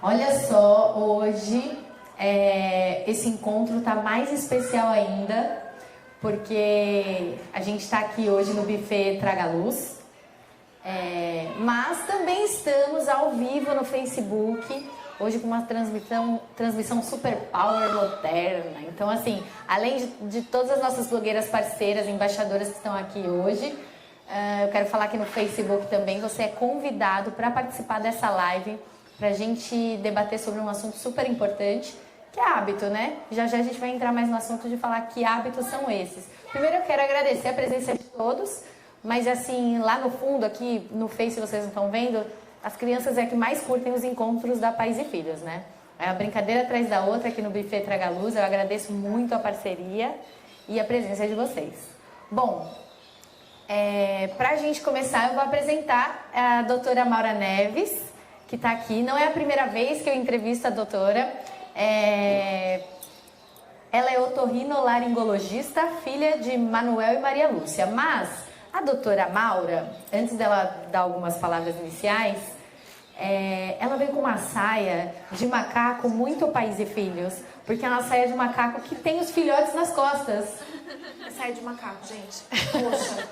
Olha só, hoje esse encontro está mais especial ainda, porque a gente está aqui hoje no Buffet Traga Luz, mas também estamos ao vivo no Facebook, hoje com uma transmissão super power moderna. Então, assim, além de todas as nossas blogueiras parceiras, embaixadoras que estão aqui hoje, eu quero falar que no Facebook também você é convidado para participar dessa live, para a gente debater sobre um assunto super importante, que é hábito, né? Já já a gente vai entrar mais no assunto de falar que hábitos são esses. Primeiro eu quero agradecer a presença de todos, mas assim, lá no fundo, aqui no Face, vocês não estão vendo, as crianças é que mais curtem os encontros da Pais e Filhos, né? É a brincadeira atrás da outra aqui no Buffet Traga Luz. Eu agradeço muito a parceria e a presença de vocês. Bom, para a gente começar, eu vou apresentar a doutora Maura Neves, que está aqui. Não é a primeira vez que eu entrevisto a doutora. Ela é otorrinolaringologista, filha de Manuel e Maria Lúcia. Mas a doutora Maura, antes dela dar algumas palavras iniciais, ela veio com uma saia de macaco muito Pais e Filhos, porque é uma saia de macaco que tem os filhotes nas costas. Saia de macaco, gente. Poxa,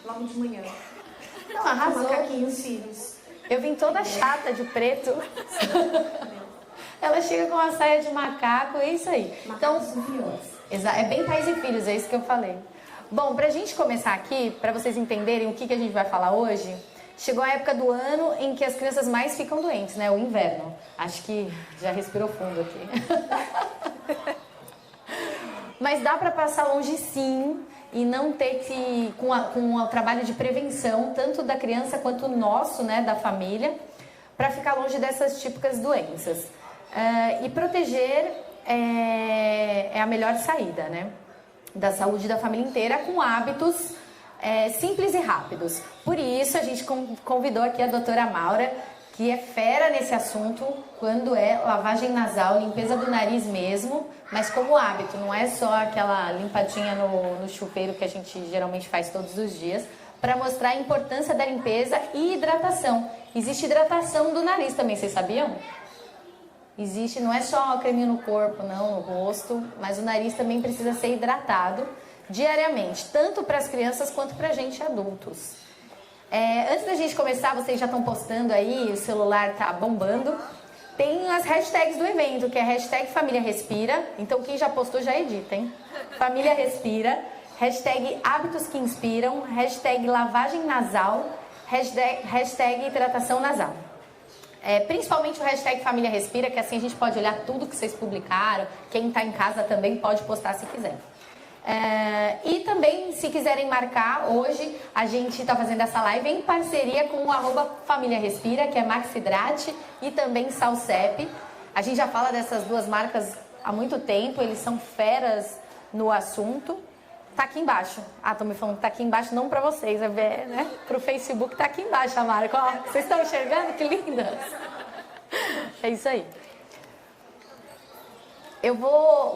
logo de manhã. Não, arrasou. Macaquinhos, filhos. Eu vim toda chata de preto. Ela chega com uma saia de macaco, é isso aí. Macacos então, filhotes. É bem Pais e Filhos, é isso que eu falei. Bom, pra gente começar aqui, para vocês entenderem o que a gente vai falar hoje, chegou a época do ano em que as crianças mais ficam doentes, né? O inverno. Acho que já respirou fundo aqui. Mas dá para passar longe sim e não ter que, com o trabalho de prevenção, tanto da criança quanto nosso, né, da família, para ficar longe dessas típicas doenças. E proteger é a melhor saída, né, da saúde da família inteira, com hábitos simples e rápidos. Por isso a gente convidou aqui a doutora Maura, que é fera nesse assunto, quando é lavagem nasal, limpeza do nariz mesmo, mas como hábito, não é só aquela limpadinha no chuveiro que a gente geralmente faz todos os dias, para mostrar a importância da limpeza e hidratação. Existe hidratação do nariz também, vocês sabiam? Existe, não é só creminho no corpo, não, no rosto, mas o nariz também precisa ser hidratado diariamente, tanto para as crianças quanto para a gente adultos. Antes da gente começar, vocês já estão postando aí, o celular tá bombando. Tem as hashtags do evento, que é hashtag Família Respira. Então quem já postou já edita, hein? Família Respira, hashtag Hábitos que Inspiram, hashtag Lavagem Nasal, hashtag Hidratação Nasal. Principalmente o hashtag Família Respira, que assim a gente pode olhar tudo que vocês publicaram. Quem está em casa também pode postar se quiser. E também, se quiserem marcar, hoje a gente está fazendo essa live em parceria com o @Família Respira, que é Max Hidrate, e também Salcep. A gente já fala dessas duas marcas há muito tempo, eles são feras no assunto. Tá aqui embaixo. Estão me falando que tá aqui embaixo, não para vocês, né? Pro Facebook tá aqui embaixo a marca. Ó, vocês estão enxergando? Que lindas! É isso aí.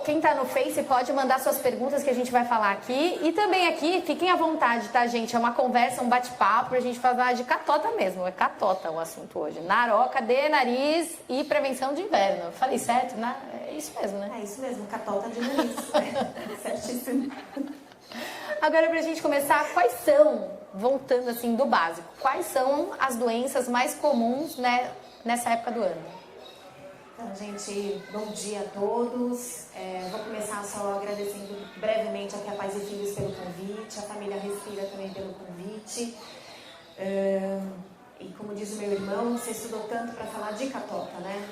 Quem tá no Face pode mandar suas perguntas que a gente vai falar aqui. E também aqui, fiquem à vontade, tá, gente? É uma conversa, um bate-papo pra gente falar de catota mesmo. É catota o assunto hoje. Naroca de nariz e prevenção de inverno. Falei certo? É isso mesmo, né? É isso mesmo, catota de nariz. Certíssimo. Agora, pra gente começar, quais são, voltando assim do básico, quais são as doenças mais comuns, né, nessa época do ano? Então, gente, bom dia a todos. Vou começar só agradecendo brevemente aqui a Pais e Filhos pelo convite, a Família Respira também pelo convite. E como diz o meu irmão, você estudou tanto para falar de catota, né?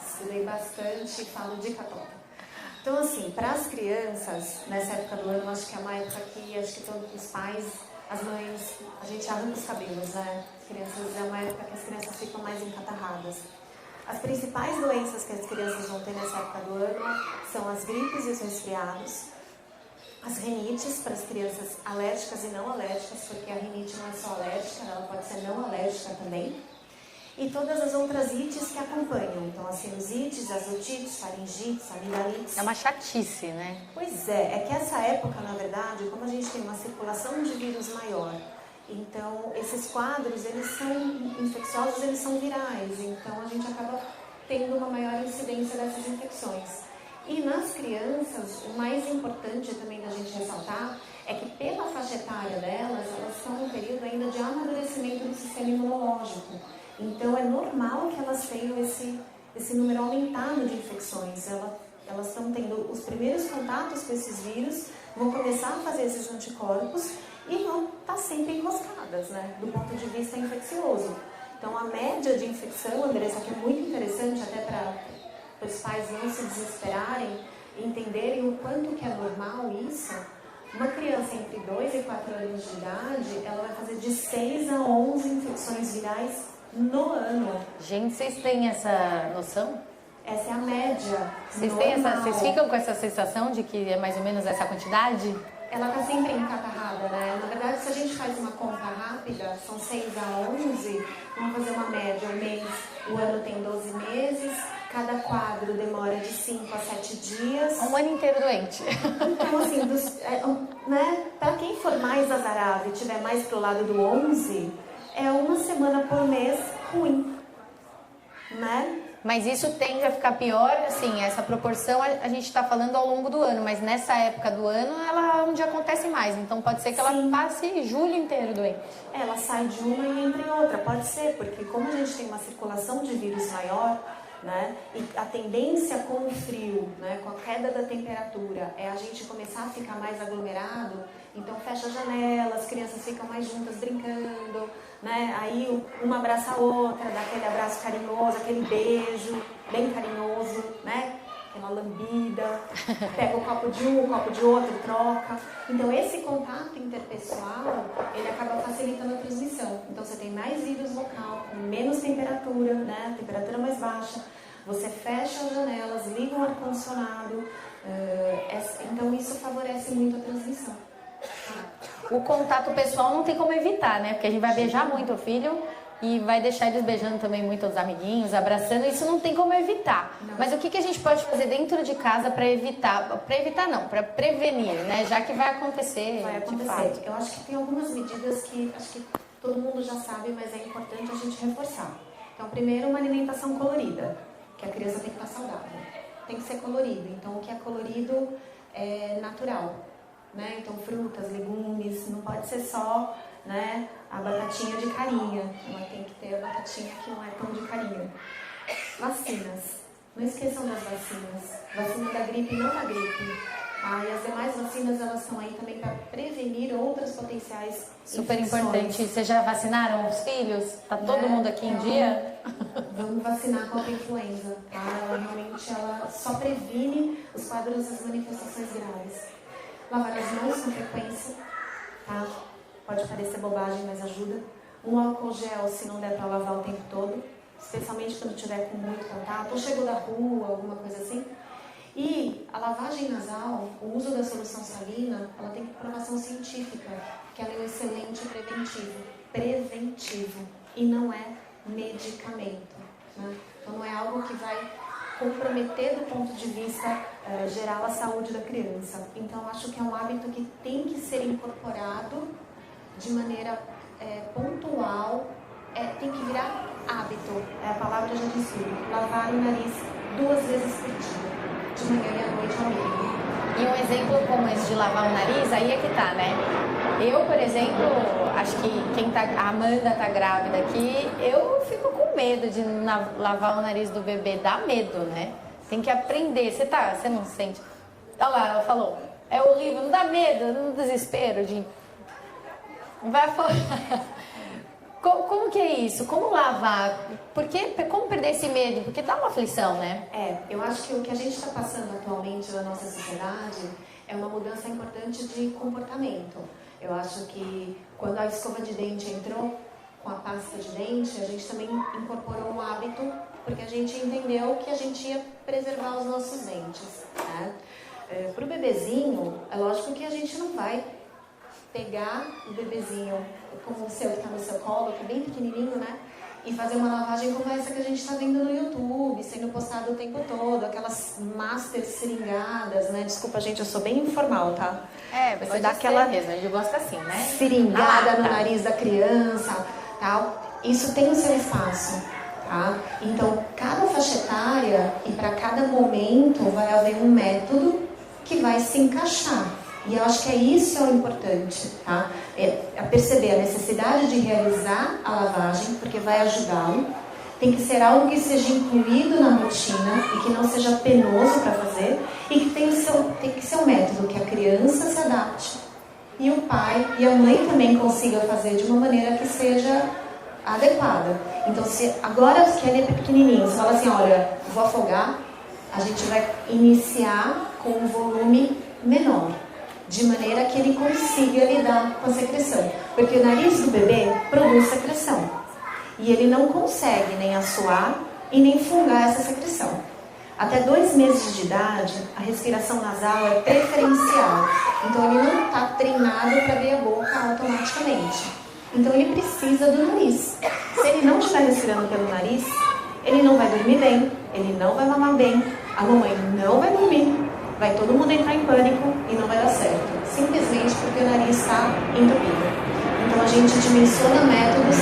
Estudei bastante e falo de catota. Então, assim, para as crianças, nessa época do ano, acho que é uma época que acho que todos os pais, as mães, a gente arranca os cabelos, né? As crianças, é uma época que as crianças ficam mais encatarradas. As principais doenças que as crianças vão ter nessa época do ano são as gripes e os resfriados, as rinites para as crianças alérgicas e não alérgicas, porque a rinite não é só alérgica, ela pode ser não alérgica também, e todas as outras ites que acompanham, então as sinusites, as otites, faringites, amigdalites. É uma chatice, né? Pois é que essa época, na verdade, como a gente tem uma circulação de vírus maior, então esses quadros, eles são infecciosos, eles são virais, então a gente acaba tendo uma maior incidência dessas infecções. E nas crianças, o mais importante também da gente ressaltar é que pela faixa etária delas, elas estão num período ainda de amadurecimento do sistema imunológico. Então é normal que elas tenham esse número aumentado de infecções. Elas estão tendo os primeiros contatos com esses vírus, vão começar a fazer esses anticorpos e vão estar sempre enroscadas, né, do ponto de vista infeccioso. Então a média de infecção, Andressa, que é muito interessante até para os pais não se desesperarem, entenderem o quanto que é normal isso. Uma criança entre 2 e 4 anos de idade, ela vai fazer de 6 a 11 infecções virais no ano. Gente, vocês têm essa noção? Essa é a média. Vocês ficam com essa sensação de que é mais ou menos essa quantidade? Ela está sempre encatarrada, né? Na verdade, se a gente faz uma conta rápida, são 6 a 11, vamos fazer uma média. O ano tem 12 meses, cada quadro demora de 5 a 7 dias. Um ano inteiro doente. Então, assim, né? Para quem for mais azarado e tiver mais pro lado do 11, é uma semana por mês ruim, né? Mas isso tende a ficar pior, assim, essa proporção a gente está falando ao longo do ano, mas nessa época do ano ela é onde acontece mais, então pode ser que ela passe julho inteiro doente. Ela sai de uma e entra em outra, pode ser, porque como a gente tem uma circulação de vírus maior, né, e a tendência com o frio, né, com a queda da temperatura, é a gente começar a ficar mais aglomerado, então fecha a janela, as crianças ficam mais juntas brincando, né? Aí uma abraça a outra, dá aquele abraço carinhoso, aquele beijo bem carinhoso, né? Aquela lambida, pega o copo de um, o copo de outro, troca. Então esse contato interpessoal, ele acaba facilitando a transmissão. Então você tem mais vírus local, com menos temperatura, né? Temperatura mais baixa. Você fecha as janelas, liga o ar-condicionado. Então isso favorece muito a transmissão. O contato pessoal não tem como evitar, né? Porque a gente vai beijar muito o filho e vai deixar eles beijando também muito os amiguinhos, abraçando, isso não tem como evitar. Não. Mas o que a gente pode fazer dentro de casa para evitar? Para evitar não, para prevenir, né? Já que vai acontecer. Vai acontecer. Eu acho que tem algumas medidas que acho que todo mundo já sabe, mas é importante a gente reforçar. Então, primeiro, uma alimentação colorida, que a criança tem que estar saudável. Tem que ser colorido. Então, o que é colorido é natural. Né? Então, frutas, legumes, não pode ser só, né, a batatinha de carinha. Ela tem que ter a batatinha que não é tão de carinha. Vacinas. Não esqueçam das vacinas. Vacina da gripe e não da gripe. Ah, e as demais vacinas, elas estão aí também para prevenir outras potenciais super infecções. Importante. Vocês já vacinaram os filhos? Tá todo mundo aqui em dia? Vamos vacinar contra a influenza. Tá? Ela realmente só previne os quadros das manifestações graves. Lavar as mãos com frequência, tá? Pode parecer bobagem, mas ajuda. Um álcool gel, se não der para lavar o tempo todo, especialmente quando tiver com muito contato, ou chegou da rua, alguma coisa assim. E a lavagem nasal, o uso da solução salina, ela tem comprovação científica, que ela é um excelente preventivo, e não é medicamento, né? Então não é algo que vai comprometer do ponto de vista geral a saúde da criança. Então, acho que é um hábito que tem que ser incorporado de maneira pontual, tem que virar hábito. A palavra já diz tudo. Lavar o nariz 2 vezes por dia, de manhã e à noite ao mínimo. E um exemplo como esse de lavar o nariz, aí é que tá, né? Eu, por exemplo, acho que a Amanda tá grávida aqui, eu fico com medo de lavar o nariz do bebê, dá medo, né? Tem que aprender, você não sente? Olha lá, ela falou, é horrível, não dá medo, não desespero de... Vai falar... Como que é isso? Como lavar? Como perder esse medo? Porque dá uma aflição, né? Eu acho que o que a gente está passando atualmente na nossa sociedade é uma mudança importante de comportamento. Eu acho que quando a escova de dente entrou com a pasta de dente, a gente também incorporou um hábito, porque a gente entendeu que a gente ia preservar os nossos dentes, né? Para o bebezinho, é lógico que a gente não vai pegar o bebezinho como o seu que está no seu colo, que é bem pequenininho, né? E fazer uma lavagem como essa que a gente está vendo no YouTube, sendo postado o tempo todo, aquelas master seringadas, né? Desculpa, gente, eu sou bem informal, tá? Você dá aquela mesmo, a gente gosta assim, né? Seringada no nariz da criança, tal. Isso tem o seu espaço, tá? Então, cada faixa etária e para cada momento vai haver um método que vai se encaixar. E eu acho que isso é o importante, tá? É perceber a necessidade de realizar a lavagem, porque vai ajudá-lo. Tem que ser algo que seja incluído na rotina e que não seja penoso para fazer, e que tem que ser um método que a criança se adapte e o pai e a mãe também consigam fazer de uma maneira que seja adequada. Então, se agora que ele é pequenininho, você fala assim, olha, vou afogar, a gente vai iniciar com um volume menor, de maneira que ele consiga lidar com a secreção. Porque o nariz do bebê produz secreção. E ele não consegue nem assoar e nem fungar essa secreção. Até 2 meses de idade, a respiração nasal é preferencial. Então ele não está treinado para abrir a boca automaticamente. Então ele precisa do nariz. Se ele não estiver respirando pelo nariz, ele não vai dormir bem, ele não vai mamar bem, a mamãe não vai dormir, vai todo mundo entrar em pânico e não vai dar certo. Simplesmente porque o nariz está entupido. Então a gente dimensiona métodos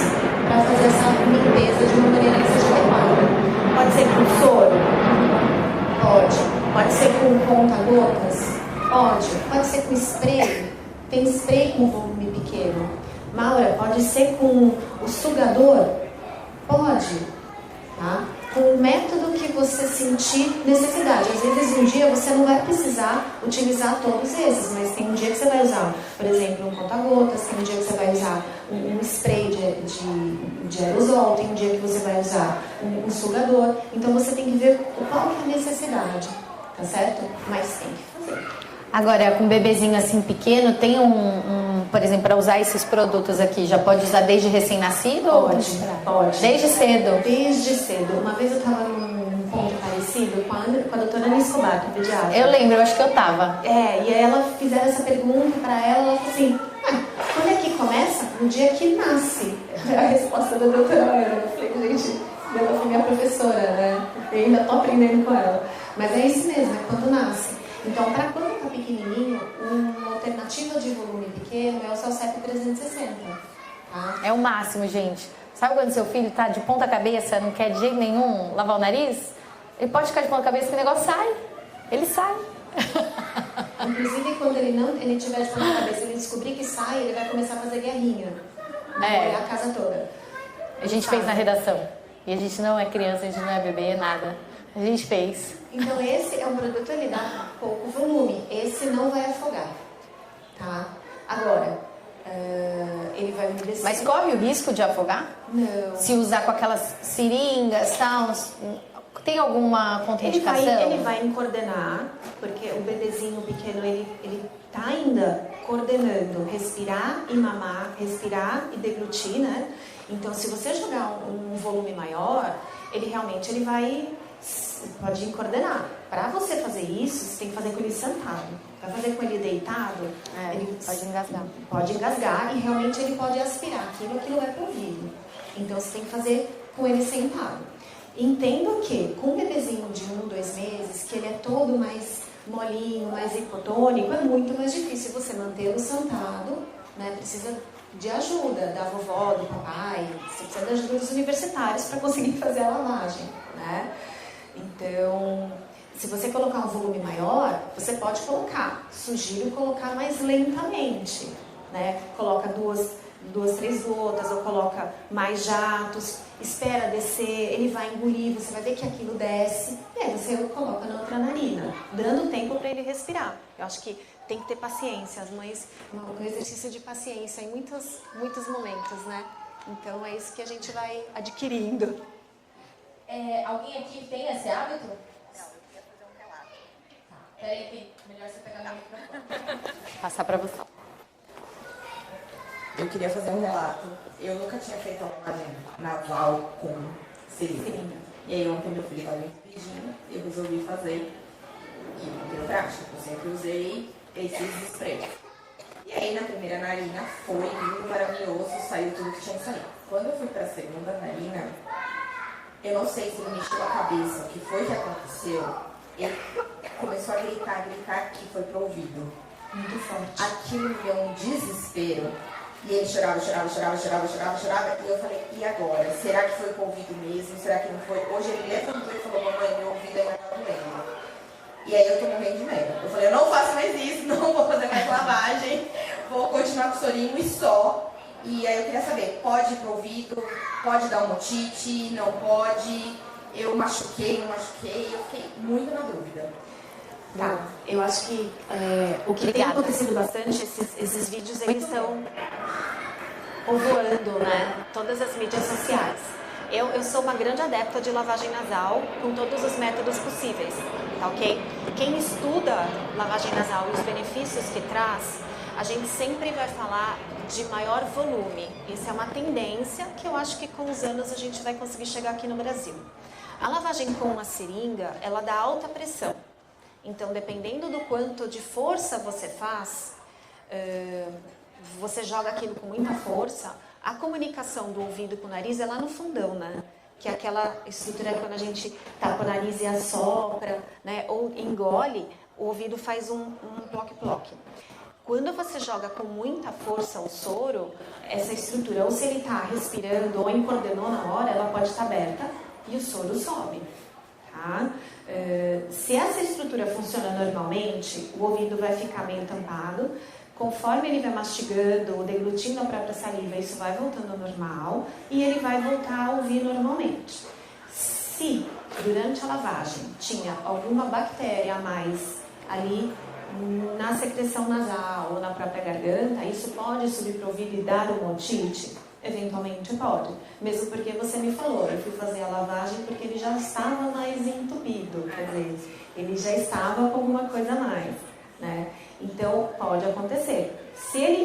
para fazer essa limpeza de uma maneira que seja adequada. Pode ser com soro? Pode. Pode ser com conta-gotas? Pode ser com spray? Tem spray com volume pequeno. Maura, pode ser com o sugador? Pode. Tá? Com o método que você sentir necessidade. Às vezes um dia você não vai precisar utilizar todos esses, mas tem um dia que você vai usar, por exemplo, um conta-gotas, tem um dia que você vai usar um spray de aerosol, tem um dia que você vai usar um sugador. Então você tem que ver qual que é a necessidade, tá certo? Mas tem que fazer. Agora, com um bebezinho assim pequeno, tem por exemplo, para usar esses produtos aqui, já pode usar desde recém-nascido? Pode. Desde cedo? Desde cedo. Uma vez eu estava num ponto parecido com a doutora Ana Escobar, que é pediatra. Eu lembro, eu acho que eu estava. E aí ela fizeram essa pergunta para ela falou assim, quando é que começa? No dia que nasce. A resposta da doutora Ana. Eu falei, gente, ela foi minha professora, né? Eu ainda estou aprendendo com ela. Mas é isso mesmo, é quando nasce. Então, para quando está pequenininho, uma alternativa de volume pequeno é o Celcep 360. Tá? É o máximo, gente. Sabe quando seu filho está de ponta cabeça, não quer de jeito nenhum lavar o nariz? Ele pode ficar de ponta cabeça que o negócio sai. Ele sai. Inclusive, quando ele tiver de ponta cabeça, ele descobrir que sai, ele vai começar a fazer guerrinha. Molhar a casa toda. A gente fez na redação. E a gente não é criança, a gente não é bebê, nada. A gente fez. Então esse é um produto, ele dá pouco volume. Esse não vai afogar, tá? Agora, ele vai umedecer. Mas corre o risco de afogar? Não. Se usar com aquelas seringas, tal, tem alguma contraindicação? Ele vai coordenar, porque o bebezinho pequeno, ele tá ainda coordenando respirar e mamar, respirar e deglutir, né? Então, se você jogar um volume maior, ele pode coordenar. Para você fazer isso, você tem que fazer com ele sentado. Para fazer com ele deitado, ele pode engasgar. Pode engasgar e realmente ele pode aspirar. Aquilo vai para o ouvido. Então, você tem que fazer com ele sentado. Entendo que com um bebezinho de 1, 2 meses, que ele é todo mais molinho, mais hipotônico, é muito mais difícil você mantê-lo sentado, né? Precisa de ajuda da vovó, do papai, você precisa da ajuda dos universitários para conseguir fazer a lavagem, né? Então, se você colocar um volume maior, você pode colocar. Sugiro colocar mais lentamente, né? Coloca 2, 3 gotas ou coloca mais jatos, espera descer, ele vai engolir, você vai ver que aquilo desce, e aí você coloca na outra narina, dando tempo para ele respirar. Eu acho que tem que ter paciência, as mães, um exercício de paciência em muitos momentos, né? Então é isso que a gente vai adquirindo. Alguém aqui tem esse hábito? Não, eu queria fazer um relato. Tá, peraí, melhor você pegar meu microfone. Passar para você. Eu queria fazer um relato. Eu nunca tinha feito uma lavagem naval com seringa. E aí ontem meu filho estava me pedindo, eu resolvi fazer. E não deu prática, eu sempre usei esses sprays. E aí na primeira narina foi lindo, maravilhoso, saiu tudo que tinha que sair. Quando eu fui para a segunda narina, eu não sei se ele mexeu a cabeça, o que foi que aconteceu. Ele começou a gritar que foi pro ouvido. Muito forte. Aquilo me deu um desespero. E ele chorava. E eu falei, e agora? Será que foi com o ouvido mesmo? Será que não foi? Hoje ele levantou e falou, mamãe, meu ouvido ainda tá doendo. E aí eu tô morrendo de medo. Eu falei, eu não faço mais isso, não vou fazer mais lavagem, vou continuar com o sorinho e só. E aí eu queria saber, pode ir pro ouvido? Pode dar uma otite? Não pode? Eu machuquei, não machuquei? Eu fiquei muito na dúvida. Tá, eu acho que o que tem acontecido bastante, esses vídeos, eles estão povoando, né, todas as mídias sociais. Eu sou uma grande adepta de lavagem nasal com todos os métodos possíveis, tá ok? Quem estuda lavagem nasal e os benefícios que traz, a gente sempre vai falar de maior volume. Isso é uma tendência que eu acho que com os anos a gente vai conseguir chegar aqui no Brasil. A lavagem com a seringa, ela dá alta pressão. Então, dependendo do quanto de força você faz, você joga aquilo com muita força, a comunicação do ouvido com o nariz é lá no fundão, né? Que é aquela estrutura que quando a gente tapa o nariz e assopra, né? Ou engole, o ouvido faz um ploque-ploque. Quando você joga com muita força o soro, essa estrutura, ou se ele está respirando ou encordenou na hora, ela pode estar aberta e o soro sobe. Tá? Se essa estrutura funciona normalmente, o ouvido vai ficar meio tampado. Conforme ele vai mastigando, deglutindo a própria saliva, isso vai voltando ao normal e ele vai voltar a ouvir normalmente. Se durante a lavagem tinha alguma bactéria a mais ali na secreção nasal ou na própria garganta, isso pode subir para o ouvido e dar uma otite? Eventualmente pode, mesmo porque você me falou, eu fui fazer a lavagem porque ele já estava mais entupido, quer dizer, ele já estava com alguma coisa a mais, né? Então pode acontecer.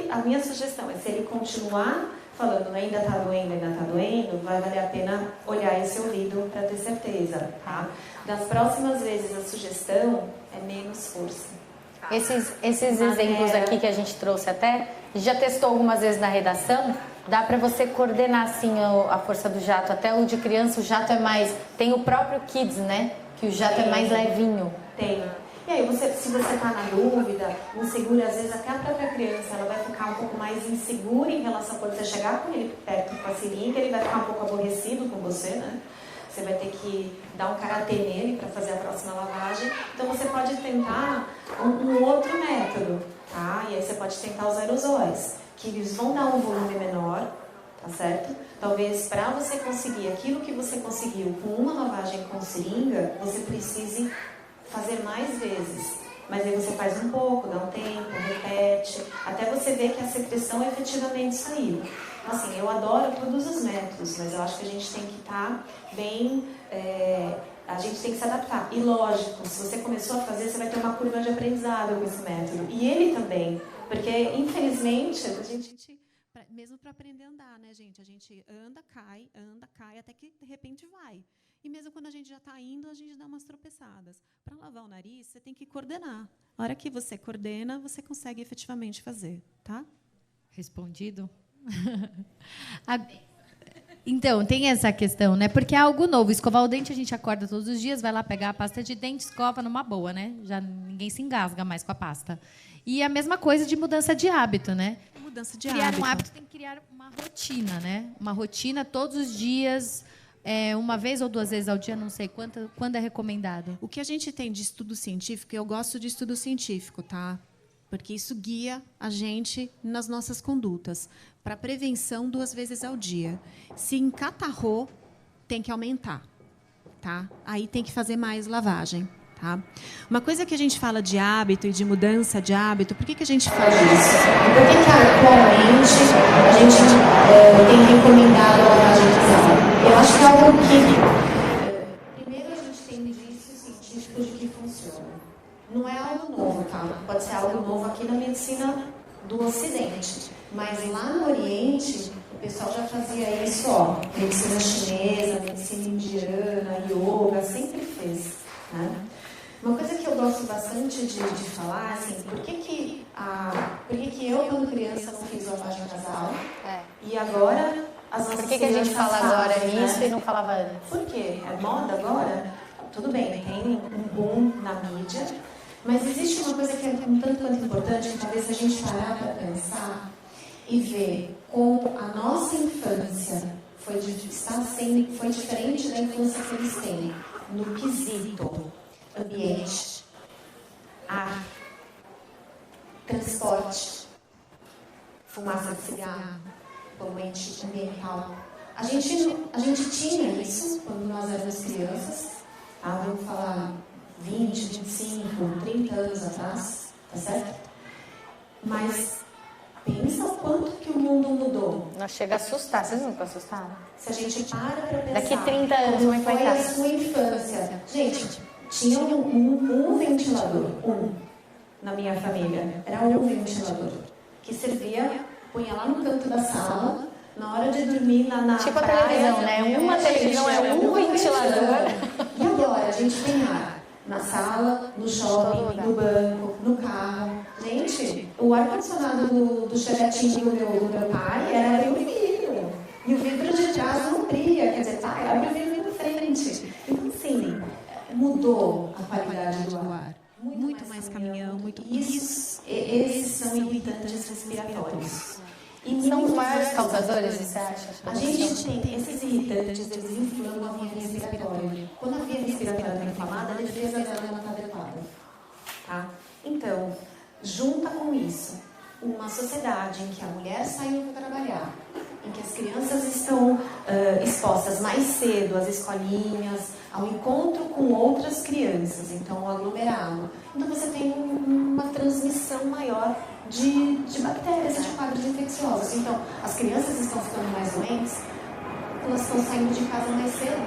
A minha sugestão é, se ele continuar falando ainda está doendo, vai valer a pena olhar esse ouvido para ter certeza, tá? Das próximas vezes a sugestão é menos força. Esses exemplos aqui que a gente trouxe até, já testou algumas vezes na redação. Dá para você coordenar assim a força do jato. Até o de criança, o jato é mais... Tem o próprio Kids, né? Que o jato é mais levinho. Tem. E aí, se você está na dúvida, insegura, às vezes até a própria criança, ela vai ficar um pouco mais insegura em relação a quando você chegar com ele perto com a seringa, ele vai ficar um pouco aborrecido com você, né? Você vai ter que dar um karatê nele para fazer a próxima lavagem. Então, você pode tentar um outro método, tá? E aí você pode tentar os aerosóis, que eles vão dar um volume menor, tá certo? Talvez para você conseguir aquilo que você conseguiu com uma lavagem com seringa, você precise fazer mais vezes. Mas aí você faz um pouco, dá um tempo, repete, até você ver que a secreção efetivamente saiu. Então, assim, eu adoro todos os métodos, mas eu acho que a gente tem que estar bem... a gente tem que se adaptar. E lógico, se você começou a fazer, você vai ter uma curva de aprendizado com esse método. E ele também. Porque, infelizmente, a gente... Mesmo para aprender a andar, né, gente? A gente anda, cai, até que, de repente, vai. E mesmo quando a gente já está indo, a gente dá umas tropeçadas. Para lavar o nariz, você tem que coordenar. A hora que você coordena, você consegue efetivamente fazer, tá? Respondido? Então, tem essa questão, né? Porque é algo novo. Escovar o dente, a gente acorda todos os dias, vai lá pegar a pasta de dente, escova numa boa, né? Já ninguém se engasga mais com a pasta. E a mesma coisa de mudança de hábito, né? Mudança de criar hábito. um hábito tem que criar uma rotina, né? Uma rotina todos os dias, uma vez ou 2 vezes ao dia, não sei quando é recomendado. O que a gente tem de estudo científico, eu gosto de estudo científico, tá? Porque isso guia a gente nas nossas condutas. Para prevenção, 2 vezes ao dia. Se encatarrou, tem que aumentar, tá? Aí tem que fazer mais lavagem, tá? Uma coisa que a gente fala de hábito e de mudança de hábito, por que a gente faz isso? Por que atualmente a gente tem recomendado a lavagem nasal? Eu acho que é algo que... primeiro, a gente tem indícios científicos de que funciona. Não é algo novo, tá? Pode ser algo novo aqui na medicina do Ocidente. Mas lá no Oriente, o pessoal já fazia isso, ó. Medicina chinesa, medicina indiana, yoga, sempre fez, né? Uma coisa que eu gosto bastante de falar, assim, por que eu, quando criança, não fiz lavagem nasal? E agora, as nossas Por que a gente fala agora nisso, né? E não falava antes? Por quê? É moda agora? Tudo bem, tem um boom na mídia, mas existe uma coisa que é um tanto quanto importante, que talvez a gente parar para pensar, e ver como a nossa infância foi diferente da infância que eles têm no quesito ambiente, ar, transporte, fumaça de cigarro, poluente ambiental. A gente tinha isso quando nós éramos crianças, vamos falar 20, 25, 30 anos atrás, tá certo? Mas pensa o quanto que o mundo mudou. Não chega a assustar, vocês nunca assustaram? Se a gente para pensar... Daqui 30 anos, como é que vai foi estar? a sua infância. Gente, tinha um ventilador, na minha família. Era um ventilador, que servia, punha lá no canto da sala, na hora de dormir na Tipo praia, a televisão, né? Uma televisão é um ventilador. E agora a gente tem ar na sala, no shopping, no banco, no carro. Gente, o ar-condicionado do chevetinho do meu pai era bem vidro. E o vidro de trás não abria, quer dizer, abre o vidro na frente. Então, assim, mudou a qualidade do ar. Muito mais caminhão, muito... Esses são irritantes respiratórios. E São os maiores causadores, você acha? a gente tem esses irritantes, eles inflamam a via respiratória. Quando a via respiratória está inflamada, a defesa dela não está adequada. Tá? Então, junta com isso uma sociedade em que a mulher saiu para trabalhar, em que as crianças estão expostas mais cedo às escolinhas, ao encontro com outras crianças, então o aglomerado. Então você tem uma transmissão maior de bactérias, de quadros infecciosos. Então, as crianças estão ficando mais doentes, elas estão saindo de casa mais cedo.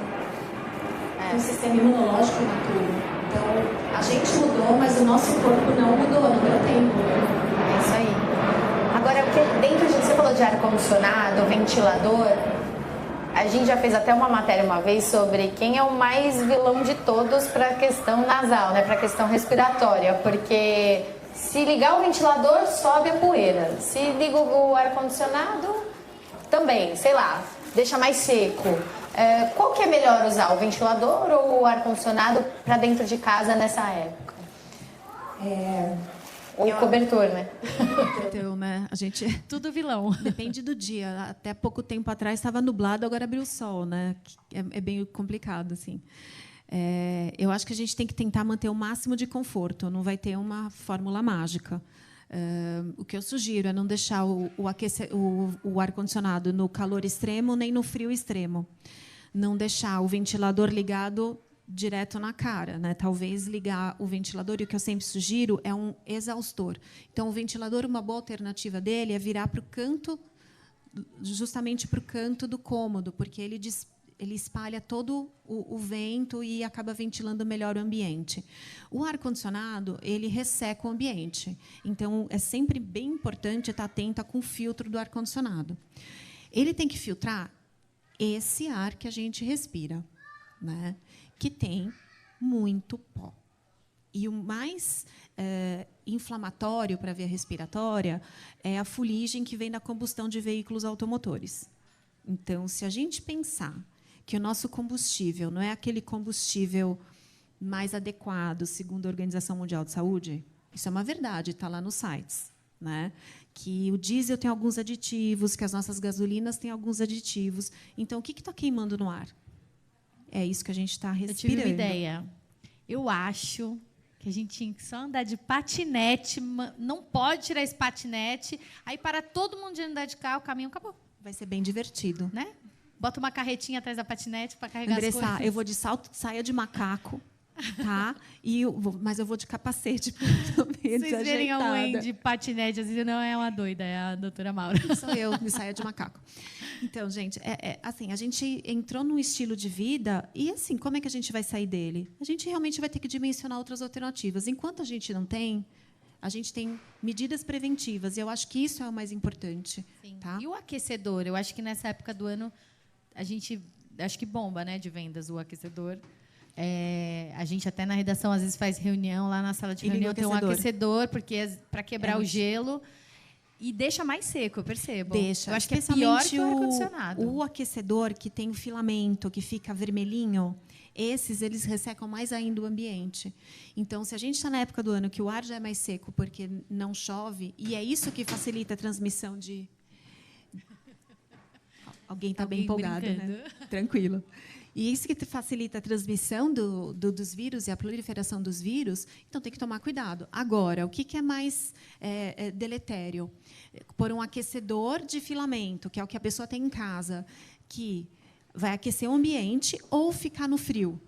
Um sistema imunológico imaturo. Então, a gente mudou, mas o nosso corpo não mudou, não deu tempo. É isso aí. Agora, dentro de você falou de ar-condicionado, ventilador, a gente já fez até uma matéria uma vez sobre quem é o mais vilão de todos para a questão nasal, né? Para a questão respiratória, porque se ligar o ventilador, sobe a poeira. Se liga o ar-condicionado, também, sei lá, deixa mais seco. Qual que é melhor usar, o ventilador ou o ar-condicionado para dentro de casa nessa época? Ou o cobertor, né? Então, né, a gente... Tudo vilão. Depende do dia. Até pouco tempo atrás estava nublado, agora abriu o sol, né? É bem complicado, assim. Eu acho que a gente tem que tentar manter o máximo de conforto. Não vai ter uma fórmula mágica. O que eu sugiro é não deixar o ar-condicionado no calor extremo nem no frio extremo. Não deixar o ventilador ligado direto na cara, né? Talvez ligar o ventilador, e o que eu sempre sugiro é um exaustor. Então, o ventilador, uma boa alternativa dele é virar para o canto, justamente para o canto do cômodo, porque ele espalha todo o vento e acaba ventilando melhor o ambiente. O ar-condicionado, ele resseca o ambiente. Então, é sempre bem importante estar atenta com o filtro do ar-condicionado. Ele tem que filtrar esse ar que a gente respira, né? Que tem muito pó. E o mais inflamatório para a via respiratória é a fuligem que vem da combustão de veículos automotores. Então, se a gente pensar que o nosso combustível não é aquele combustível mais adequado, segundo a Organização Mundial de Saúde, isso é uma verdade, está lá nos sites, né? Que o diesel tem alguns aditivos, que as nossas gasolinas têm alguns aditivos. Então, o que está queimando no ar? É isso que a gente está respirando. Eu tive uma ideia. Eu acho que a gente tinha que só andar de patinete, não pode tirar esse patinete, aí para todo mundo de andar de carro, o caminho acabou. Vai ser bem divertido. Né? Bota uma carretinha atrás da patinete para carregar Andressa, as coisas. eu vou de salto, saia de macaco, tá? Mas eu vou de capacete. Vocês verem a mãe de patinete, às vezes não é uma doida, é a doutora Maura. Sou eu, me saia de macaco. Então, gente, assim, a gente entrou num estilo de vida e, assim, como é que a gente vai sair dele? A gente realmente vai ter que dimensionar outras alternativas. Enquanto a gente não tem, a gente tem medidas preventivas. E eu acho que isso é o mais importante. Sim. Tá? E o aquecedor? Eu acho que nessa época do ano, a gente, acho que bomba, né, de vendas o aquecedor. A gente até na redação, às vezes, faz reunião lá na sala de reunião, tem um aquecedor, porque para quebrar o gelo. E deixa mais seco, eu percebo. Deixa. Eu acho que é pior que o ar-condicionado. O aquecedor que tem o filamento, que fica vermelhinho, esses eles ressecam mais ainda o ambiente. Então, se a gente está na época do ano que o ar já é mais seco porque não chove, e é isso que facilita a transmissão de Alguém está bem Alguém empolgado, né? brincando. Tranquilo. E isso que facilita a transmissão dos vírus e a proliferação dos vírus, então tem que tomar cuidado. Agora, o que é mais deletério? Por um aquecedor de filamento, que é o que a pessoa tem em casa, que vai aquecer o ambiente ou ficar no frio?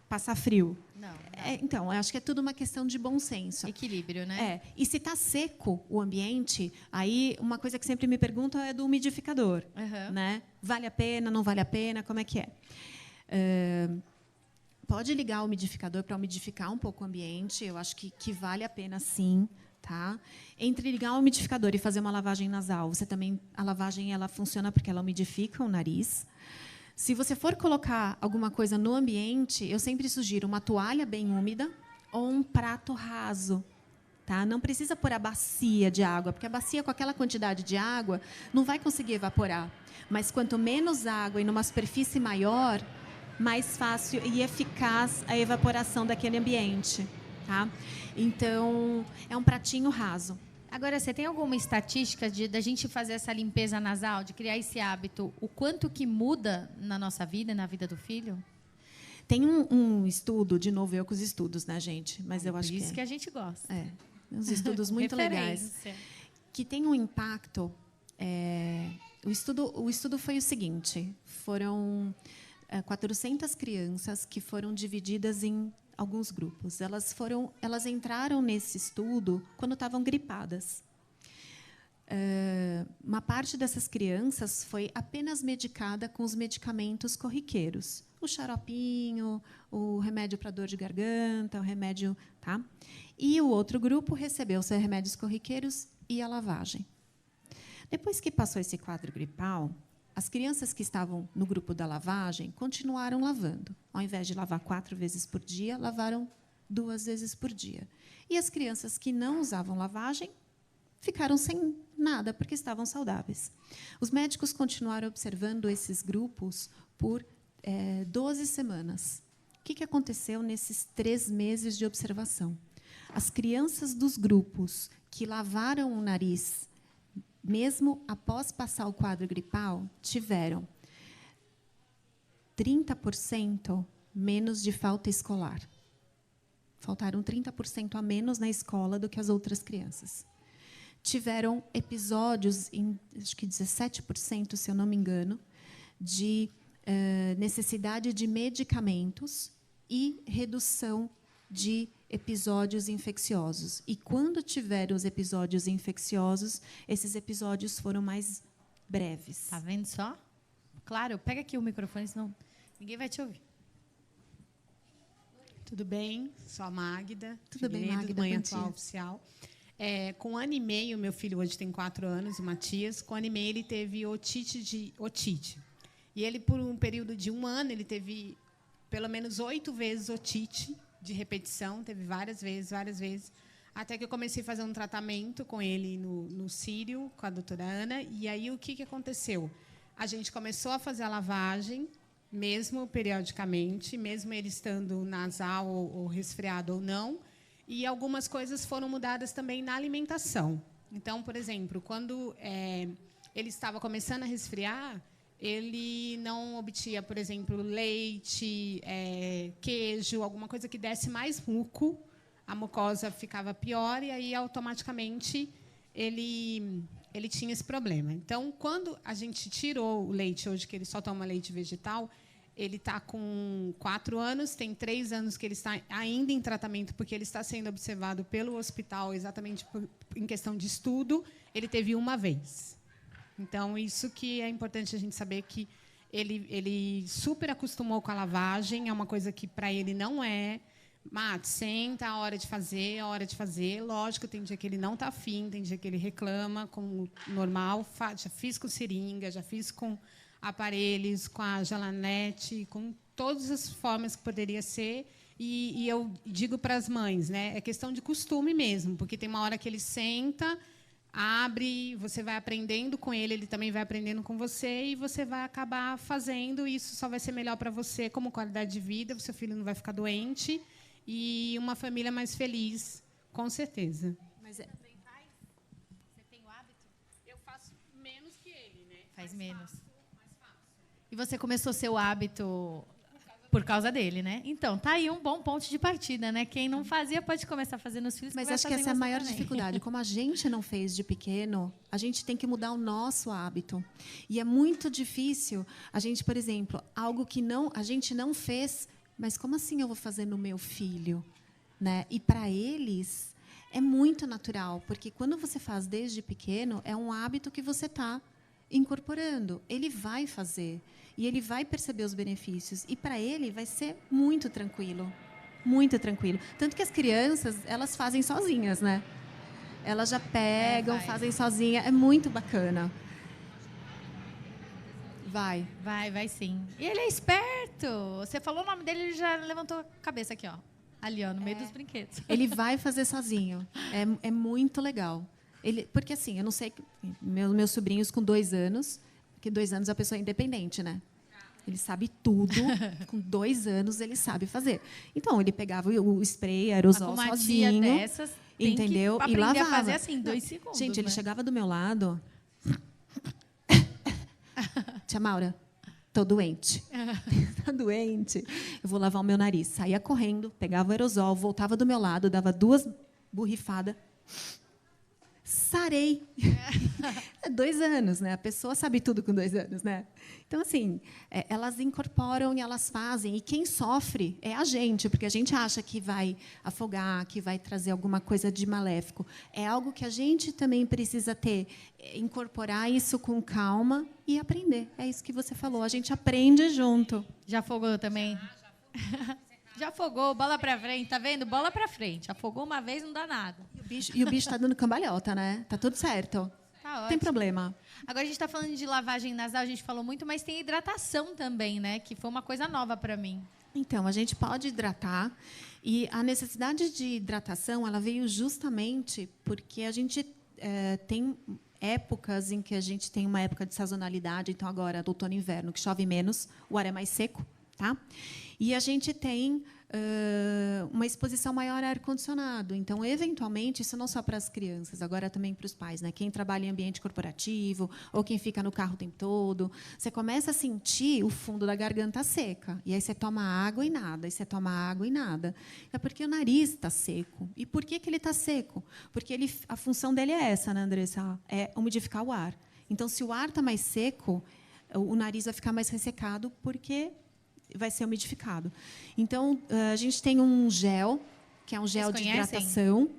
Passar frio. Não. Então, eu acho que é tudo uma questão de bom senso. Equilíbrio, né? E se está seco o ambiente, aí uma coisa que sempre me perguntam é do umidificador. Uhum. Né? Vale a pena, não vale a pena, como é que é? Pode ligar o umidificador para umidificar um pouco o ambiente, eu acho que vale a pena sim. Tá? Entre ligar o umidificador e fazer uma lavagem nasal, a lavagem ela funciona porque ela umidifica o nariz. Se você for colocar alguma coisa no ambiente, eu sempre sugiro uma toalha bem úmida ou um prato raso. Tá? Não precisa pôr a bacia de água, porque a bacia, com aquela quantidade de água, não vai conseguir evaporar. Mas quanto menos água e numa superfície maior, mais fácil e eficaz a evaporação daquele ambiente. Tá? Então, é um pratinho raso. Agora, você tem alguma estatística da gente fazer essa limpeza nasal, de criar esse hábito, o quanto que muda na nossa vida, na vida do filho? Tem um estudo, de novo, eu com os estudos, né, gente? Mas eu acho Por isso que que a gente gosta. uns estudos muito legais. Referência. Que tem um impacto. O estudo foi o seguinte: foram 400 crianças que foram divididas em alguns grupos. Elas entraram nesse estudo quando estavam gripadas. Uma parte dessas crianças foi apenas medicada com os medicamentos corriqueiros, o xaropinho, o remédio para dor de garganta, o remédio, tá? E o outro grupo recebeu os remédios corriqueiros e a lavagem. Depois que passou esse quadro gripal, as crianças que estavam no grupo da lavagem continuaram lavando. Ao invés de lavar 4 vezes por dia, lavaram 2 vezes por dia. E as crianças que não usavam lavagem ficaram sem nada, porque estavam saudáveis. Os médicos continuaram observando esses grupos por 12 semanas. O que aconteceu nesses 3 meses de observação? As crianças dos grupos que lavaram o nariz mesmo após passar o quadro gripal, tiveram 30% menos de falta escolar. Faltaram 30% a menos na escola do que as outras crianças. Tiveram episódios, acho que 17%, se eu não me engano, de necessidade de medicamentos e redução de episódios infecciosos. E quando tiveram os episódios infecciosos, esses episódios foram mais breves. Tá vendo só? Claro, pega aqui o microfone, senão ninguém vai te ouvir. Tudo bem? Sou a Magda. Tudo bem, Magda? Do Manhã Atual Oficial. Com 1 ano e meio, meu filho hoje tem 4 anos, o Matias. Com 1 ano e meio, ele teve otite. E ele, por um período de 1 ano, ele teve pelo menos 8 vezes otite, de repetição, teve várias vezes, até que eu comecei a fazer um tratamento com ele no Sírio, com a doutora Ana, e aí o que aconteceu? A gente começou a fazer a lavagem, mesmo periodicamente, mesmo ele estando nasal ou resfriado ou não, e algumas coisas foram mudadas também na alimentação. Então, por exemplo, quando ele estava começando a resfriar, ele não obtinha, por exemplo, leite, queijo, alguma coisa que desse mais muco, a mucosa ficava pior e aí automaticamente ele tinha esse problema. Então, quando a gente tirou o leite, hoje que ele só toma leite vegetal, ele está com 4 anos, tem 3 anos que ele está ainda em tratamento, porque ele está sendo observado pelo hospital exatamente em questão de estudo, ele teve 1 vez. Então, isso que é importante a gente saber, que ele super acostumou com a lavagem, é uma coisa que para ele não é. Senta, a hora de fazer. Lógico, tem dia que ele não está afim, tem dia que ele reclama, como normal. Já fiz com seringa, já fiz com aparelhos, com a gelanete, com todas as formas que poderia ser. E eu digo para as mães, né, é questão de costume mesmo, porque tem uma hora que ele senta, abre, você vai aprendendo com ele, ele também vai aprendendo com você, e você vai acabar fazendo, e isso só vai ser melhor para você como qualidade de vida, o seu filho não vai ficar doente, e uma família mais feliz, com certeza. Mas Você também faz? Você tem o hábito? Eu faço menos que ele, né? Faz menos. E você começou seu hábito por causa dele, né? Então, tá aí um bom ponto de partida, né? Quem não fazia pode começar a fazer nos filhos. Mas vai acho que fazer essa é a em você maior também. dificuldade. Como a gente não fez de pequeno, a gente tem que mudar o nosso hábito. E é muito difícil a gente, por exemplo, algo que a gente não fez, mas como assim eu vou fazer no meu filho? Né? E para eles é muito natural, porque quando você faz desde pequeno, é um hábito que você está incorporando. Ele vai fazer e ele vai perceber os benefícios. E para ele vai ser muito tranquilo. Muito tranquilo. Tanto que as crianças, elas fazem sozinhas, né? Elas já pegam, fazem sozinha. É muito bacana. Vai. Vai sim. E ele é esperto. Você falou o nome dele, ele já levantou a cabeça aqui, ó. Ali, ó, no meio dos brinquedos. Ele vai fazer sozinho. É muito legal. Porque, assim, eu não sei... Meus sobrinhos com 2 anos... Porque 2 anos a pessoa é independente, né? Ele sabe tudo. Com 2 anos, ele sabe fazer. Então, ele pegava o spray, aerosol Uma sozinho. tia dessas tem entendeu? que E aprender lavava. a fazer assim, 2 segundos. Gente, ele né? chegava do meu lado... Tia Maura, tô doente. Tá doente. Eu vou lavar o meu nariz. Saía correndo, pegava o aerosol, voltava do meu lado, dava 2 borrifadas. Sarei. 2 anos, né? A pessoa sabe tudo com 2 anos, né? Então, assim, elas incorporam e elas fazem. E quem sofre é a gente, porque a gente acha que vai afogar, que vai trazer alguma coisa de maléfico. É algo que a gente também precisa incorporar isso com calma e aprender. É isso que você falou. A gente aprende junto. Já afogou também? Já afogou, bola pra frente, tá vendo? Bola pra frente. Afogou uma vez, não dá nada. E o bicho tá dando cambalhota, né? Tá tudo certo. Tá Não ótimo. tem problema. Agora a gente tá falando de lavagem nasal, a gente falou muito, mas tem hidratação também, né? Que foi uma coisa nova pra mim. Então, a gente pode hidratar. E a necessidade de hidratação, ela veio justamente porque a gente tem épocas em que a gente tem uma época de sazonalidade. Então, agora, do outono e inverno, que chove menos, o ar é mais seco, tá? E a gente tem uma exposição maior a ar-condicionado. Então, eventualmente, isso não só para as crianças, agora também para os pais, né? Quem trabalha em ambiente corporativo ou quem fica no carro o tempo todo, você começa a sentir o fundo da garganta seca. E aí você toma água e nada, e você toma água e nada. É porque o nariz está seco. E por que ele está seco? Porque a função dele é essa, né, Andressa? É umidificar o ar. Então, se o ar está mais seco, o nariz vai ficar mais ressecado porque vai ser umidificado. Então, a gente tem um gel, que é um gel de hidratação.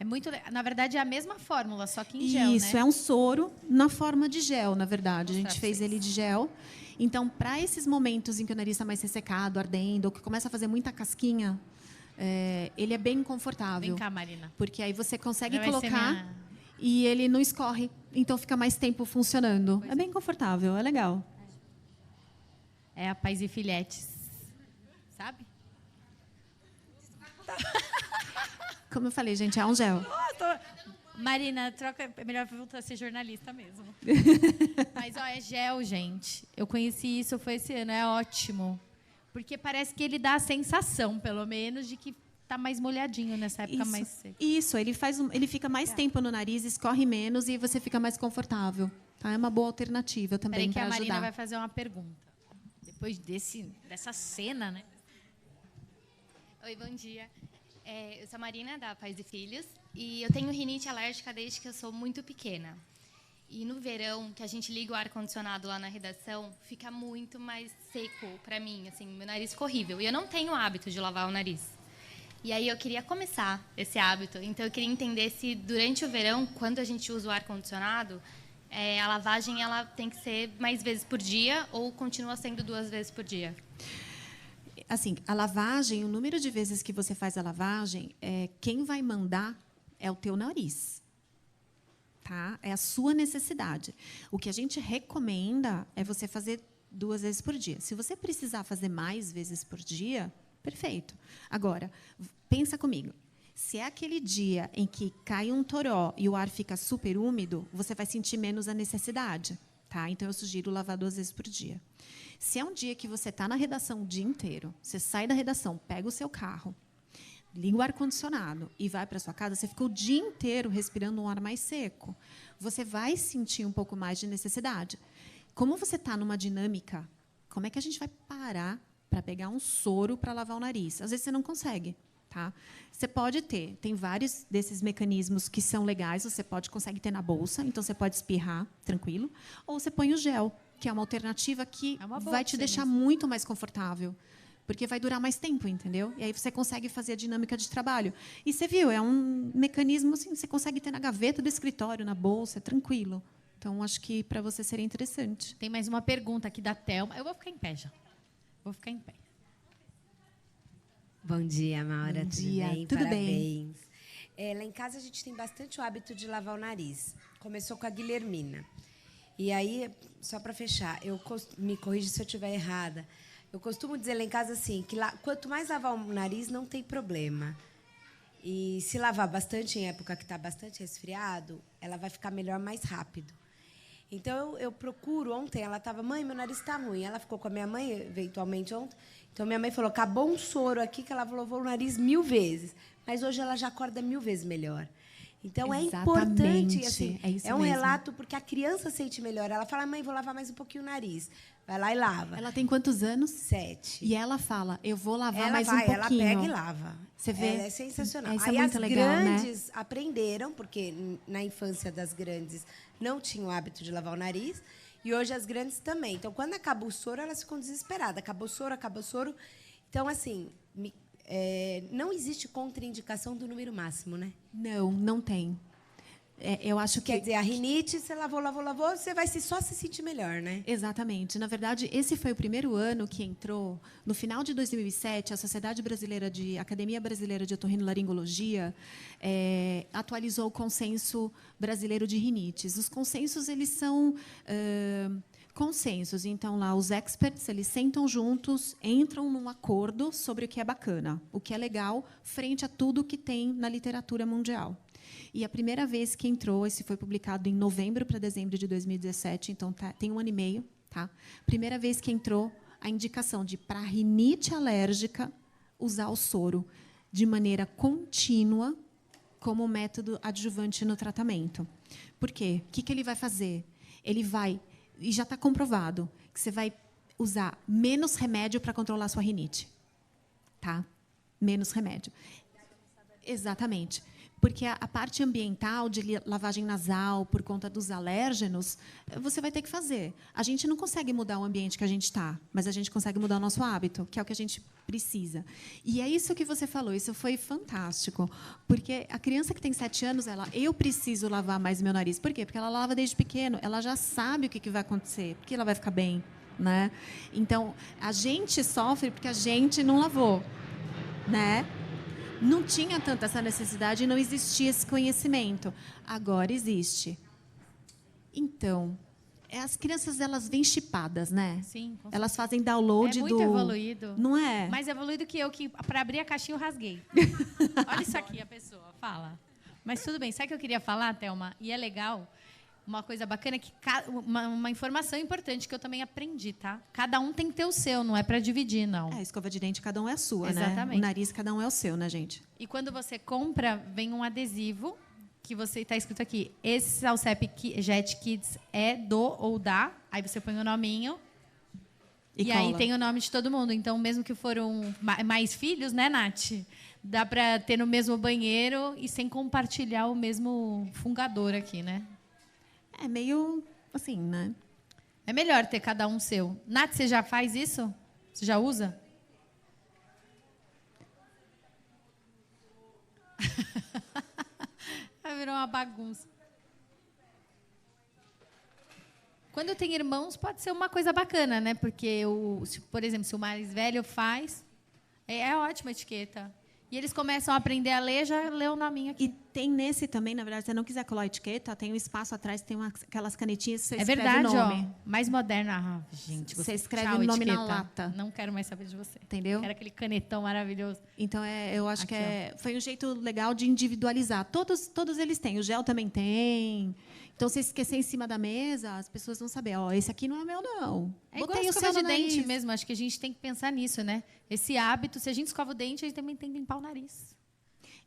É muito, na verdade, é a mesma fórmula, só que em gel, Isso, né? é um soro na forma de gel, na verdade. A gente fez ele de gel. Então, para esses momentos em que o nariz está mais ressecado, ardendo, ou que começa a fazer muita casquinha, ele é bem confortável. Vem cá, Marina. Porque aí você consegue Vai ser colocar e ele não escorre. Então, fica mais tempo funcionando. É bem confortável, é legal. É a Pais e Filhetes. Sabe? Como eu falei, gente, é um gel. Marina, troca. É melhor voltar a ser jornalista mesmo. Mas, ó, é gel, gente. Eu conheci isso, foi esse ano. É ótimo. Porque parece que ele dá a sensação, pelo menos, de que tá mais molhadinho nessa época mais seca. Isso, ele fica mais tempo no nariz, escorre menos e você fica mais confortável. Tá? É uma boa alternativa também para ajudar. Peraí que a Marina vai fazer uma pergunta. Depois dessa cena, né? Oi, bom dia. Eu sou a Marina, da Pais e Filhos, e eu tenho rinite alérgica desde que eu sou muito pequena. E no verão, que a gente liga o ar-condicionado lá na redação, fica muito mais seco para mim, assim, meu nariz fica horrível. E eu não tenho o hábito de lavar o nariz. E aí eu queria começar esse hábito. Então eu queria entender se durante o verão, quando a gente usa o ar-condicionado, a lavagem ela tem que ser mais vezes por dia ou continua sendo 2 vezes por dia? Assim, a lavagem, o número de vezes que você faz a lavagem, quem vai mandar é o teu nariz. Tá? É a sua necessidade. O que a gente recomenda é você fazer 2 vezes por dia. Se você precisar fazer mais vezes por dia, perfeito. Agora, pensa comigo. Se é aquele dia em que cai um toró e o ar fica super úmido, você vai sentir menos a necessidade. Tá? Então, eu sugiro lavar 2 vezes por dia. Se é um dia que você está na redação o dia inteiro, você sai da redação, pega o seu carro, liga o ar-condicionado e vai para a sua casa, você fica o dia inteiro respirando um ar mais seco. Você vai sentir um pouco mais de necessidade. como você está numa dinâmica, como é que a gente vai parar para pegar um soro para lavar o nariz? Às vezes você não consegue. Tá? Você pode ter, tem vários desses mecanismos que são legais, você consegue ter na bolsa, então você pode espirrar, tranquilo, ou você põe o gel, que é uma alternativa que vai te deixar muito mais confortável, porque vai durar mais tempo, entendeu? E aí você consegue fazer a dinâmica de trabalho. E você viu, é um mecanismo assim, você consegue ter na gaveta do escritório, na bolsa, tranquilo. Então, acho que para você seria interessante. Tem mais uma pergunta aqui da Thelma. Eu vou ficar em pé já. Vou ficar em pé. Bom dia, Maura. Bom dia. Tudo bem? Tudo Parabéns. Lá em casa a gente tem bastante o hábito de lavar o nariz. Começou com a Guilhermina. E aí, só para fechar, me corrija se eu estiver errada. Eu costumo dizer lá em casa assim, que quanto mais lavar o nariz, não tem problema. E se lavar bastante em época que está bastante resfriado, ela vai ficar melhor mais rápido. Então, eu procuro. Ontem ela estava, mãe, meu nariz está ruim. Ela ficou com a minha mãe, eventualmente, ontem. Então, minha mãe falou, acabou um soro aqui, que ela lavou o nariz 1000 vezes. Mas hoje ela já acorda 1000 vezes melhor. Então, Exatamente. é importante. Assim, é um mesmo. relato, porque a criança sente melhor. Ela fala, mãe, vou lavar mais um pouquinho o nariz. Vai lá e lava. Ela tem quantos anos? 7. E ela fala, eu vou lavar Ela mais vai, um pouquinho. ela pega e lava. Você vê? Ela é sensacional. Isso é Aí muito as legal, grandes aprenderam, porque na infância das grandes não tinham o hábito de lavar o nariz, e hoje as grandes também. Então, quando acaba o soro, elas ficam desesperadas. Acabou o soro, acabou o soro. Então, assim, não existe contraindicação do número máximo, né? Não tem. Eu acho que... Quer dizer, a rinite, você lavou, você vai só se sentir melhor, né? Exatamente. Na verdade, esse foi o primeiro ano que entrou, no final de 2007, a Academia Brasileira de Otorrinolaringologia atualizou o Consenso Brasileiro de Rinites. Os consensos, eles são consensos. Então, lá, os experts, eles sentam juntos, entram num acordo sobre o que é bacana, o que é legal, frente a tudo que tem na literatura mundial. E a primeira vez que entrou, esse foi publicado em novembro para dezembro de 2017, então tem 1 ano e meio. Tá? Primeira vez que entrou a indicação de, para rinite alérgica, usar o soro de maneira contínua como método adjuvante no tratamento. Por quê? O que ele vai fazer? Ele vai, e já está comprovado, que você vai usar menos remédio para controlar a sua rinite. Tá? Menos remédio. Exatamente. Porque a parte ambiental de lavagem nasal, por conta dos alérgenos, você vai ter que fazer. A gente não consegue mudar o ambiente que a gente está, mas a gente consegue mudar o nosso hábito, que é o que a gente precisa. E é isso que você falou, isso foi fantástico. Porque a criança que tem 7 anos, eu preciso lavar mais meu nariz. Por quê? Porque ela lava desde pequeno, ela já sabe o que vai acontecer, porque ela vai ficar bem. Né? Então, a gente sofre porque a gente não lavou. Né? Não tinha tanta essa necessidade e não existia esse conhecimento. Agora existe. Então, as crianças, elas vêm chipadas, né? Sim. Elas fazem download do... É muito evoluído. Não é? Mais evoluído que eu, que para abrir a caixinha eu rasguei. Olha isso aqui, a pessoa fala. Mas tudo bem. Sabe o que eu queria falar, Thelma? E é legal, uma coisa bacana, que uma informação importante que eu também aprendi, tá? Cada um tem que ter o seu, não é para dividir, não. A escova de dente, cada um é a sua, Exatamente. Né? O nariz, cada um é o seu, né, gente? E quando você compra, vem um adesivo que você está escrito aqui. Esse Salsep Jet Kids é do ou da. Aí você põe o nominho. E aí tem o nome de todo mundo. Então, mesmo que foram mais filhos, né, Nath? Dá para ter no mesmo banheiro e sem compartilhar o mesmo fungador aqui, né? É meio assim, né? É melhor ter cada um seu. Nath, você já faz isso? Você já usa? Virou uma bagunça. Quando tem irmãos, pode ser uma coisa bacana, né? Porque, por exemplo, se o mais velho faz, é ótima etiqueta. E eles começam a aprender a ler, já lê o nominho aqui. E tem nesse também, na verdade, se você não quiser colar a etiqueta, tem um espaço atrás, tem aquelas canetinhas que você escreve verdade, o nome. Ó, mais moderna. Gente, você escreve tchau, o nome etiqueta. na lata. Não quero mais saber de você. Entendeu? Quero aquele canetão maravilhoso. Então, eu acho aqui, que foi um jeito legal de individualizar. Todos eles têm. O gel também tem. Então, se esquecer em cima da mesa, as pessoas vão saber, esse aqui não é meu, não. É igual a escova de dente mesmo. Acho que a gente tem que pensar nisso, né? Esse hábito, se a gente escova o dente, a gente também tem que limpar o nariz.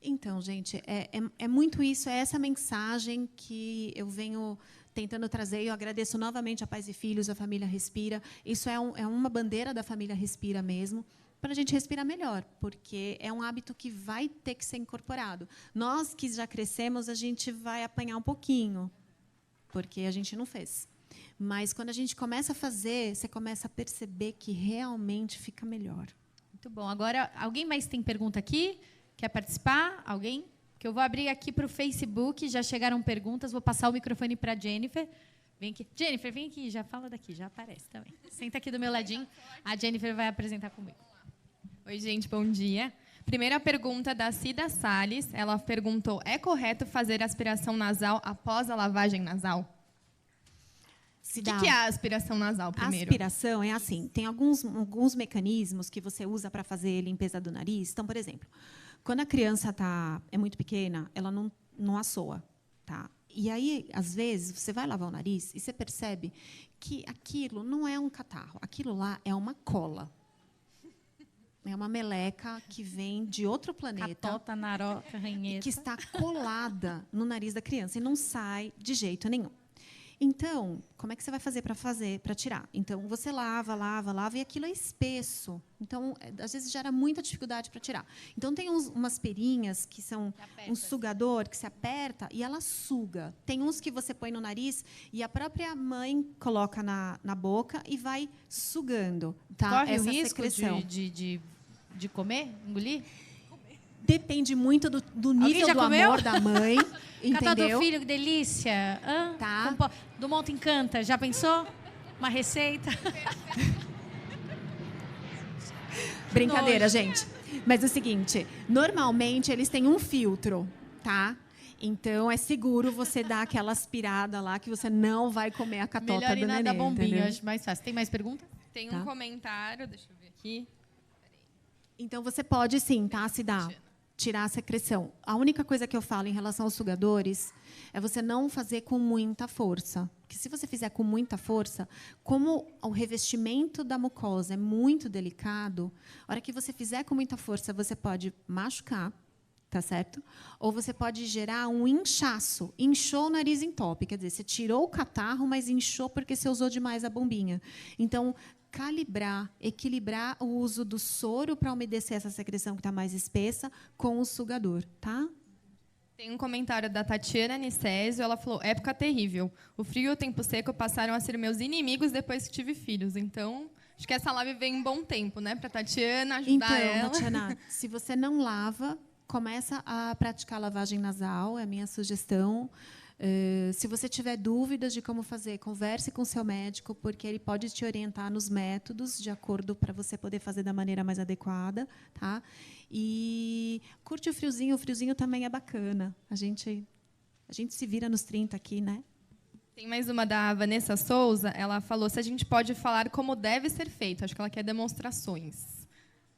Então, gente, é muito isso. É essa mensagem que eu venho tentando trazer, eu agradeço novamente a Pais e Filhos, a Família Respira. Isso é uma bandeira da Família Respira mesmo, para a gente respirar melhor, porque é um hábito que vai ter que ser incorporado. Nós que já crescemos, a gente vai apanhar um pouquinho, porque a gente não fez. Mas, quando a gente começa a fazer, você começa a perceber que realmente fica melhor. Muito bom. Agora, alguém mais tem pergunta aqui? Quer participar? Alguém? Que eu vou abrir aqui para o Facebook. Já chegaram perguntas. Vou passar o microfone para a Jennifer. Vem aqui. Jennifer, vem aqui. Já fala daqui. Já aparece também. Senta aqui do meu ladinho. A Jennifer vai apresentar comigo. Oi, gente. Bom dia. Primeira pergunta da Cida Salles. Ela perguntou, é correto fazer aspiração nasal após a lavagem nasal? O que é a aspiração nasal, primeiro? A aspiração é assim, tem alguns mecanismos que você usa para fazer limpeza do nariz. Então, por exemplo, quando a criança é muito pequena, ela não assoa. Tá? E aí, às vezes, você vai lavar o nariz e você percebe que aquilo não é um catarro. Aquilo lá é uma cola. É uma meleca que vem de outro planeta. Catota, naroca, ranheta. Que está colada no nariz da criança e não sai de jeito nenhum. Então, como é que você vai fazer para tirar? Então, você lava e aquilo é espesso. Então, às vezes gera muita dificuldade para tirar. Então, tem umas perinhas que são um sugador que se aperta e ela suga. Tem uns que você põe no nariz e a própria mãe coloca na boca e vai sugando, tá? Corre essa o risco secreção. de comer, engolir? Depende muito do nível do amor da mãe. Catá do Entendeu? filho, que delícia. Tá. Do Monte Encanta, já pensou? Uma receita? Brincadeira, gente. Mas é o seguinte, normalmente eles têm um filtro, tá? Então é seguro você dar aquela aspirada lá que você não vai comer a catota Melhor do ir na neném, da bombinha, entendeu? acho mais fácil. Tem mais pergunta? Tem Tá. um comentário, deixa eu ver aqui. Então você pode sim, tá, Cida? Tirar a secreção. A única coisa que eu falo em relação aos sugadores é você não fazer com muita força. Porque se você fizer com muita força, como o revestimento da mucosa é muito delicado, a hora que você fizer com muita força, você pode machucar, tá certo? Ou você pode gerar um inchaço. Inchou o nariz entope. Quer dizer, você tirou o catarro, mas inchou porque você usou demais a bombinha. Então, calibrar, equilibrar o uso do soro para umedecer essa secreção que está mais espessa com o sugador, tá? Tem um comentário da Tatiana Anicésio, ela falou, época terrível. O frio e o tempo seco passaram a ser meus inimigos depois que tive filhos. Então, acho que essa live vem em bom tempo, né? Para Tatiana ajudar ela. Então, Tatiana, se você não lava, começa a praticar lavagem nasal, é a minha sugestão. Se você tiver dúvidas de como fazer, converse com o seu médico, porque ele pode te orientar nos métodos de acordo para você poder fazer da maneira mais adequada, tá? E curte o friozinho também é bacana. A gente se vira nos 30 aqui, né? Tem mais uma da Vanessa Souza, ela falou se a gente pode falar como deve ser feito. Acho que ela quer demonstrações.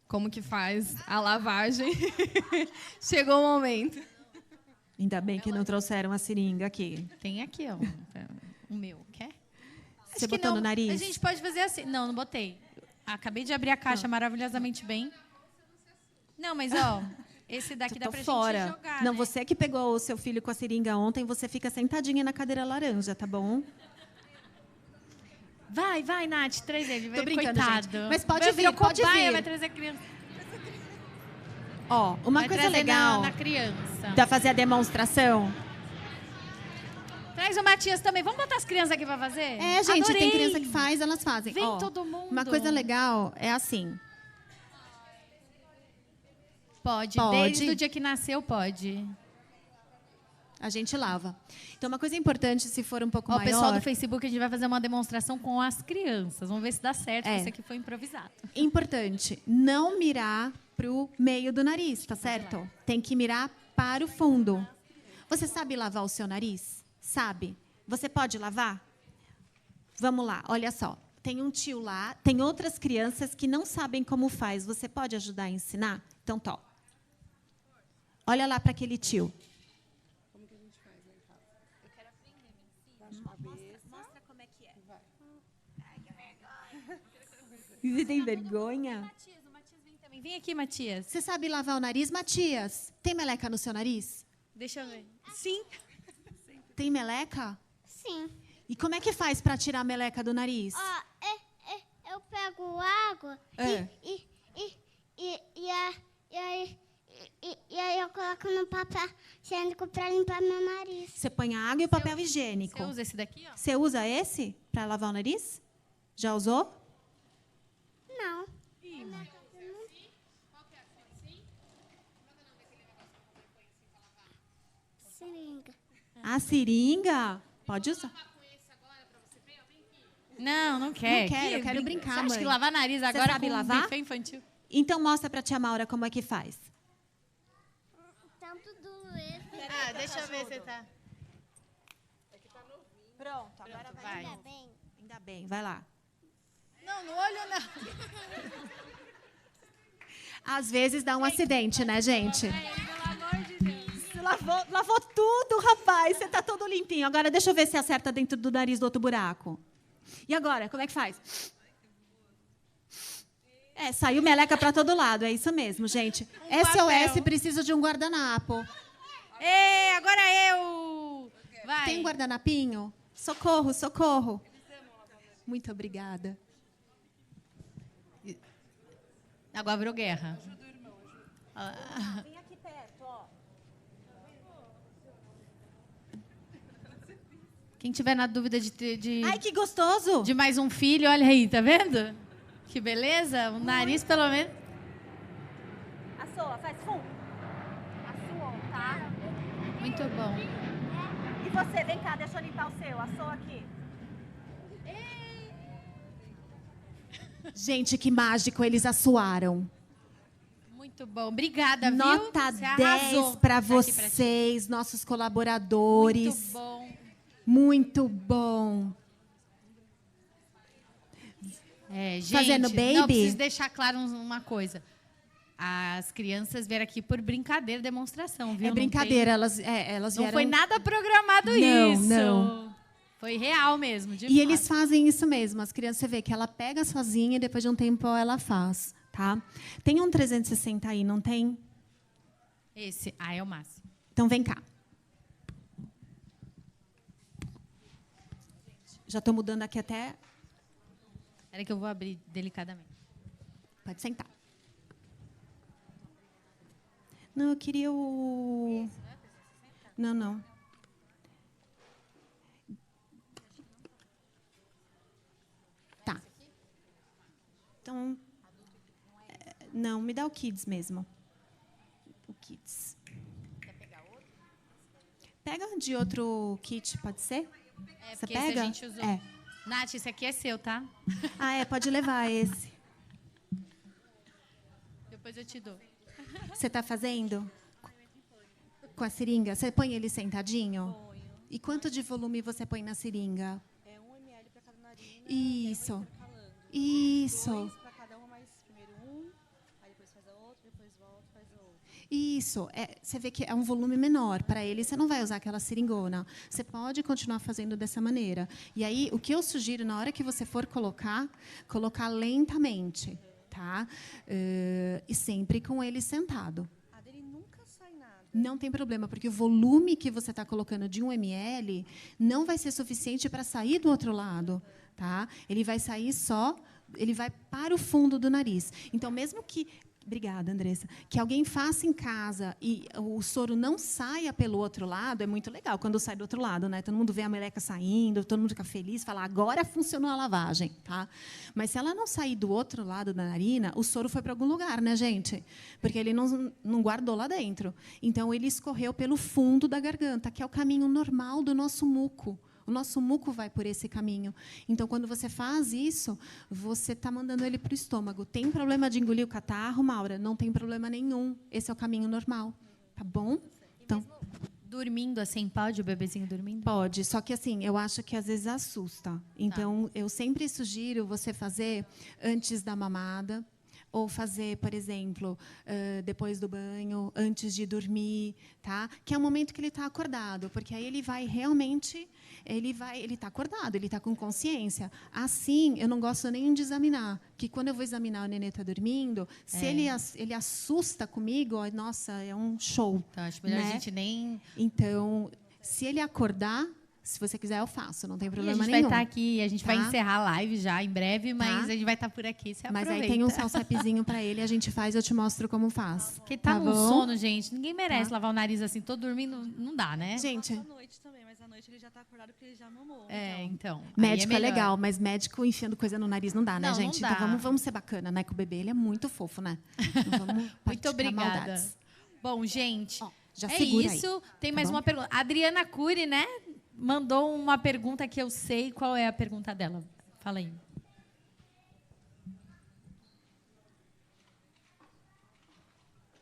Como que faz a lavagem. Chegou o momento. Ainda bem que não trouxeram a seringa aqui. Tem aqui, ó. O meu. Quer? Você botou no nariz? A gente pode fazer assim. Não botei. Acabei de abrir a caixa maravilhosamente bem. Não, mas, ó, esse daqui dá pra fora. gente jogar, Não, né? você que pegou o seu filho com a seringa ontem, você fica sentadinha na cadeira laranja, tá bom? Vai, Nath, traz ele. Tô brincando, coitado. gente. Mas pode Vai vir, virar pode cobaia, vir. vai trazer a criança. Ó, uma Vai coisa trazer legal na criança. da fazer a demonstração. Traz o Matias também. Vamos botar as crianças aqui pra fazer? É, gente, Adorei. tem criança que faz, elas fazem. Vem Ó, todo mundo. Uma coisa legal é assim. Pode. Pode. Desde o dia que nasceu, pode. A gente lava. Então, uma coisa importante, se for um pouco Ó, maior... pessoal do Facebook, a gente vai fazer uma demonstração com as crianças. Vamos ver se dá certo. É. Isso aqui foi improvisado. Importante, não mirar para o meio do nariz, tá certo? Tem que mirar para o fundo. Você sabe lavar o seu nariz? Sabe? Você pode lavar? Vamos lá, olha só. Tem um tio lá, tem outras crianças que não sabem como faz. Você pode ajudar a ensinar? Então, tó. Olha lá para aquele tio. Como que a gente faz aí, Fábio? Eu quero aprender, me ensina. Mostra como é que é. Ai, que vergonha. Você tem vergonha? O Matias vem também. Vem aqui, Matias. Você sabe lavar o nariz, Matias? Tem meleca no seu nariz? Deixa eu ver. Sim. Tem meleca? Sim. E como é que faz para tirar a meleca do nariz? Eu pego água e aí eu coloco no papel higiênico para limpar meu nariz. Você põe a água e o papel higiênico. Você usa esse daqui, ó? Você usa esse para lavar o nariz? Já usou? Não. Seringa. A seringa? Pode usar. Não quer. Não quero, eu quero brincar, Você acha mãe. que lavar nariz Você agora sabe com lavar? buffet infantil? Então mostra para tia Maura como é que faz. Tanto do esse. Deixa eu ver se tá... Pronto, agora vai. Ainda bem. Ainda bem, vai lá. Não, no olho não. Às vezes dá um acidente, né, gente? Pelo amor de Deus. Você lavou tudo, rapaz. Você tá todo limpinho. Agora deixa eu ver se acerta dentro do nariz do outro buraco. E agora, como é que faz? Saiu meleca para todo lado. É isso mesmo, gente. SOS precisa de um guardanapo. Agora eu. Vai. Tem um guardanapinho? Socorro, socorro. Muito obrigada. Agora virou guerra. Vem aqui perto, ó. Quem tiver na dúvida de Ai, que gostoso. de mais um filho, olha aí, tá vendo? Que beleza. O nariz, pelo menos. Assoa, faz fum. Assoou, tá? Muito bom. E você, vem cá, deixa eu limpar o seu. Assoa aqui. Gente, que mágico, eles assoaram. Muito bom. Obrigada, viu? Nota Você 10 para Tá aqui pra ti. vocês, nossos colaboradores. Muito bom. Muito bom. Gente, Fazendo baby? não, preciso deixar claro uma coisa. As crianças vieram aqui por brincadeira, demonstração, viu? É brincadeira, elas Não vieram... foi nada programado Não, isso. não. Foi real mesmo, de E fato. eles fazem isso mesmo. As crianças, você vê que ela pega sozinha e depois de um tempo ela faz, tá? Tem um 360 aí, não tem? Esse, é o máximo. Então vem cá. Já estou mudando aqui até... Espera que eu vou abrir delicadamente. Pode sentar. Não, eu queria o... Não. Tá. Então... Não, me dá o Kids mesmo. O Kids. Quer pegar outro? Pega de outro kit, pode ser? Você porque pega? esse a gente usou. É. Nath, esse aqui é seu, tá? Pode levar esse. Depois eu te dou. Você está fazendo? Com a seringa? Você põe ele sentadinho? Ponho. E quanto de volume você põe na seringa? 1 ml para cada narina. Isso. Isso. 2 para cada uma, mas primeiro 1, aí depois faz a outra, depois volta, faz a outra. Isso. Você vê que é um volume menor. Para ele, você não vai usar aquela seringona. Você pode continuar fazendo dessa maneira. E aí, o que eu sugiro, na hora que você for colocar lentamente. Tá? E sempre com ele sentado. A dele nunca sai nada. Não tem problema, porque o volume que você está colocando de 1 ml não vai ser suficiente para sair do outro lado. Tá? Ele vai sair ele vai para o fundo do nariz. Então, mesmo que... Obrigada, Andressa. Que alguém faça em casa e o soro não saia pelo outro lado, é muito legal quando sai do outro lado, né? Todo mundo vê a meleca saindo, todo mundo fica feliz, fala, agora funcionou a lavagem, tá? Mas se ela não sair do outro lado da narina, o soro foi para algum lugar, né, gente? Porque ele não guardou lá dentro. Então, ele escorreu pelo fundo da garganta, que é o caminho normal do nosso muco. O nosso muco vai por esse caminho. Então, quando você faz isso, você está mandando ele para o estômago. Tem problema de engolir o catarro, Maura? Não tem problema nenhum. Esse é o caminho normal. Tá bom? Então, dormindo assim, pode o bebezinho dormindo? Pode, só que assim, eu acho que às vezes assusta. Então, eu sempre sugiro você fazer antes da mamada, ou fazer, por exemplo, depois do banho, antes de dormir, tá? Que é o momento que ele está acordado, porque aí ele vai realmente, ele está acordado, ele está com consciência. Assim, eu não gosto nem de examinar, que quando eu vou examinar o nenê está dormindo, se ele assusta comigo, nossa, é um show. Então, acho melhor a gente nem... Então, se ele acordar, Se você quiser, eu faço, não tem E a problema gente nenhum. vai estar aqui, a gente vai Tá? encerrar a live já em breve, mas Tá. a gente vai estar por aqui. Você Mas aproveita. aí tem um salsapzinho pra ele, a gente faz, eu te mostro como faz. Porque tá num bom? sono, gente. Ninguém merece Tá. lavar o nariz assim, todo dormindo, não dá, né? Gente, À noite também, mas à noite ele já tá acordado porque ele já mamou. então. médico aí é melhor. legal, mas médico enfiando coisa no nariz não dá, né, Não, não gente? dá. Então vamos ser bacana, né? Com o bebê, ele é muito fofo, né? Não vamos Muito praticar obrigada. maldades. Bom, gente, Já é segura isso. aí, Tem tá mais bom? uma pergunta. A Adriana Cury, né? Mandou uma pergunta que eu sei qual é a pergunta dela. Fala aí.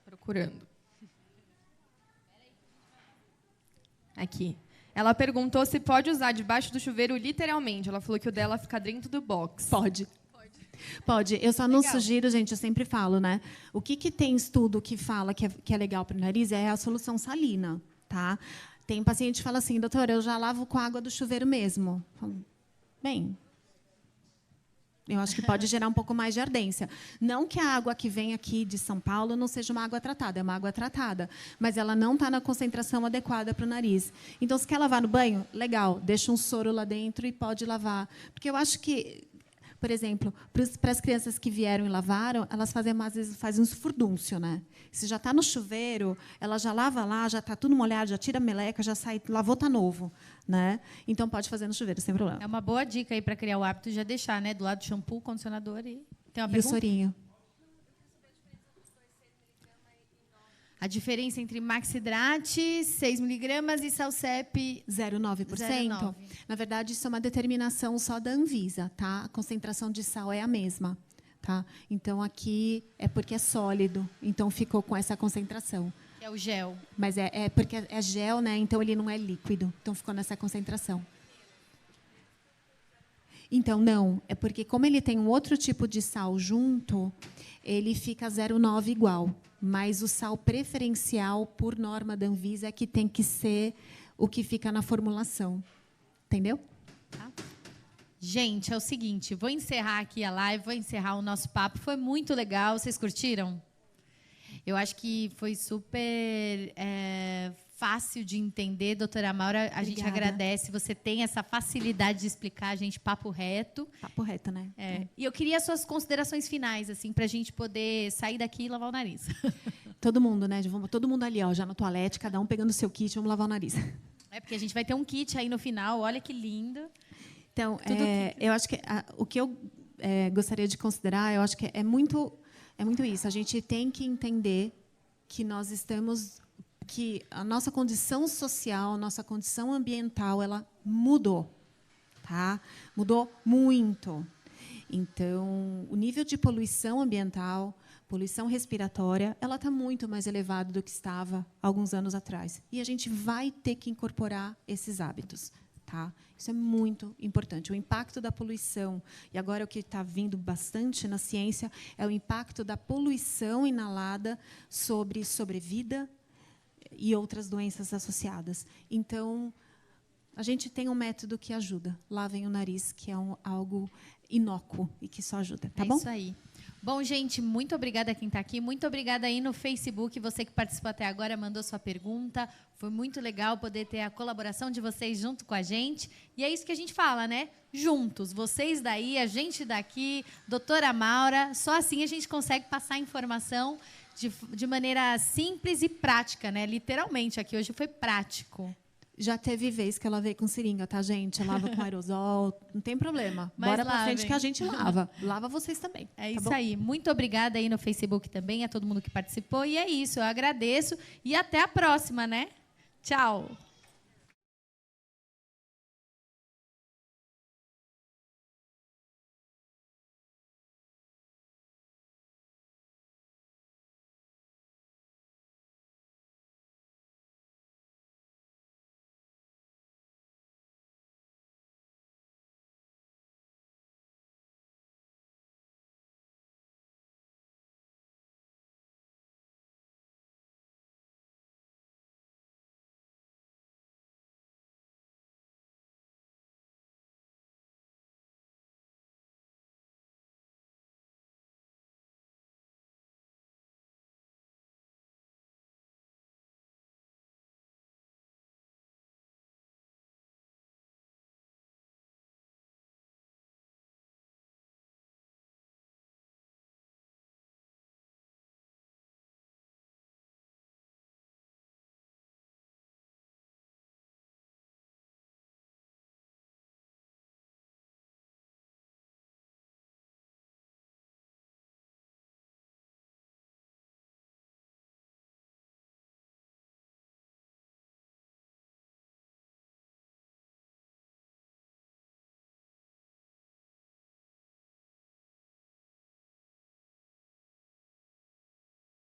Procurando. Aqui. Ela perguntou se pode usar debaixo do chuveiro literalmente. Ela falou que o dela fica dentro do box. Pode. Pode. Eu só não sugiro, gente, eu sempre falo, né? O que tem estudo que fala que é legal para o nariz é a solução salina, tá? Tem paciente que fala assim, doutora, eu já lavo com a água do chuveiro mesmo. Eu falo, bem, eu acho que pode gerar um pouco mais de ardência. Não que a água que vem aqui de São Paulo não seja uma água tratada, é uma água tratada, mas ela não está na concentração adequada para o nariz. Então, se quer lavar no banho, legal, deixa um soro lá dentro e pode lavar. Porque eu acho que, por exemplo, para as crianças que vieram e lavaram, elas às vezes fazem um furdúncio, né? Se já está no chuveiro, ela já lava lá, já está tudo molhado, já tira a meleca, já sai, lavou, está novo, né? Então pode fazer no chuveiro sem problema. É uma boa dica aí para criar o hábito de já deixar, né? Do lado do shampoo, condicionador e. Tem uma E o pergunta? sorinho. A diferença entre Maxidrate, 6mg, e Salsep 0,9%. 0,9%. Na verdade, isso é uma determinação só da Anvisa, tá? A concentração de sal é a mesma, tá? Então aqui é porque é sólido, então ficou com essa concentração. que é o gel. Mas é porque é gel, né? Então ele não é líquido, então ficou nessa concentração. Então, não, é porque como ele tem um outro tipo de sal junto, ele fica 0,9 igual. Mas o sal preferencial, por norma da Anvisa, é que tem que ser o que fica na formulação. Entendeu? Gente, é o seguinte, vou encerrar aqui a live, vou encerrar o nosso papo. Foi muito legal, vocês curtiram? Eu acho que foi super fácil de entender, doutora Maura. A gente agradece. Você tem essa facilidade de explicar a gente papo reto. Papo reto, né? E eu queria suas considerações finais, assim, para a gente poder sair daqui e lavar o nariz. Todo mundo, né? Todo mundo ali, ó, já na toalete, cada um pegando o seu kit, vamos lavar o nariz. É porque a gente vai ter um kit aí no final. Olha que lindo. Então, eu acho que o que eu gostaria de considerar, eu acho que é muito isso. A gente tem que entender que nós estamos, que a nossa condição social, a nossa condição ambiental, ela mudou, tá? Mudou muito. Então, o nível de poluição ambiental, poluição respiratória, ela está muito mais elevado do que estava alguns anos atrás. E a gente vai ter que incorporar esses hábitos. Tá? Isso é muito importante. O impacto da poluição, e agora o que está vindo bastante na ciência, é o impacto da poluição inalada sobre sobrevida e outras doenças associadas. Então, a gente tem um método que ajuda. Lavem o nariz, que é algo inócuo e que só ajuda. Tá bom? É isso aí. Bom, gente, muito obrigada a quem está aqui. Muito obrigada aí no Facebook. Você que participou até agora, mandou sua pergunta. Foi muito legal poder ter a colaboração de vocês junto com a gente. E é isso que a gente fala, né? Juntos. Vocês daí, a gente daqui, doutora Maura. Só assim a gente consegue passar informação de maneira simples e prática, né? Literalmente, aqui hoje foi prático. Já teve vez que ela veio com seringa, tá, gente? Lava com aerosol, não tem problema. Mas bora pra lavem. frente que a gente lava. Lava vocês também. É tá isso bom? aí. Muito obrigada aí no Facebook também, a todo mundo que participou. E é isso, eu agradeço. E até a próxima, né? Tchau.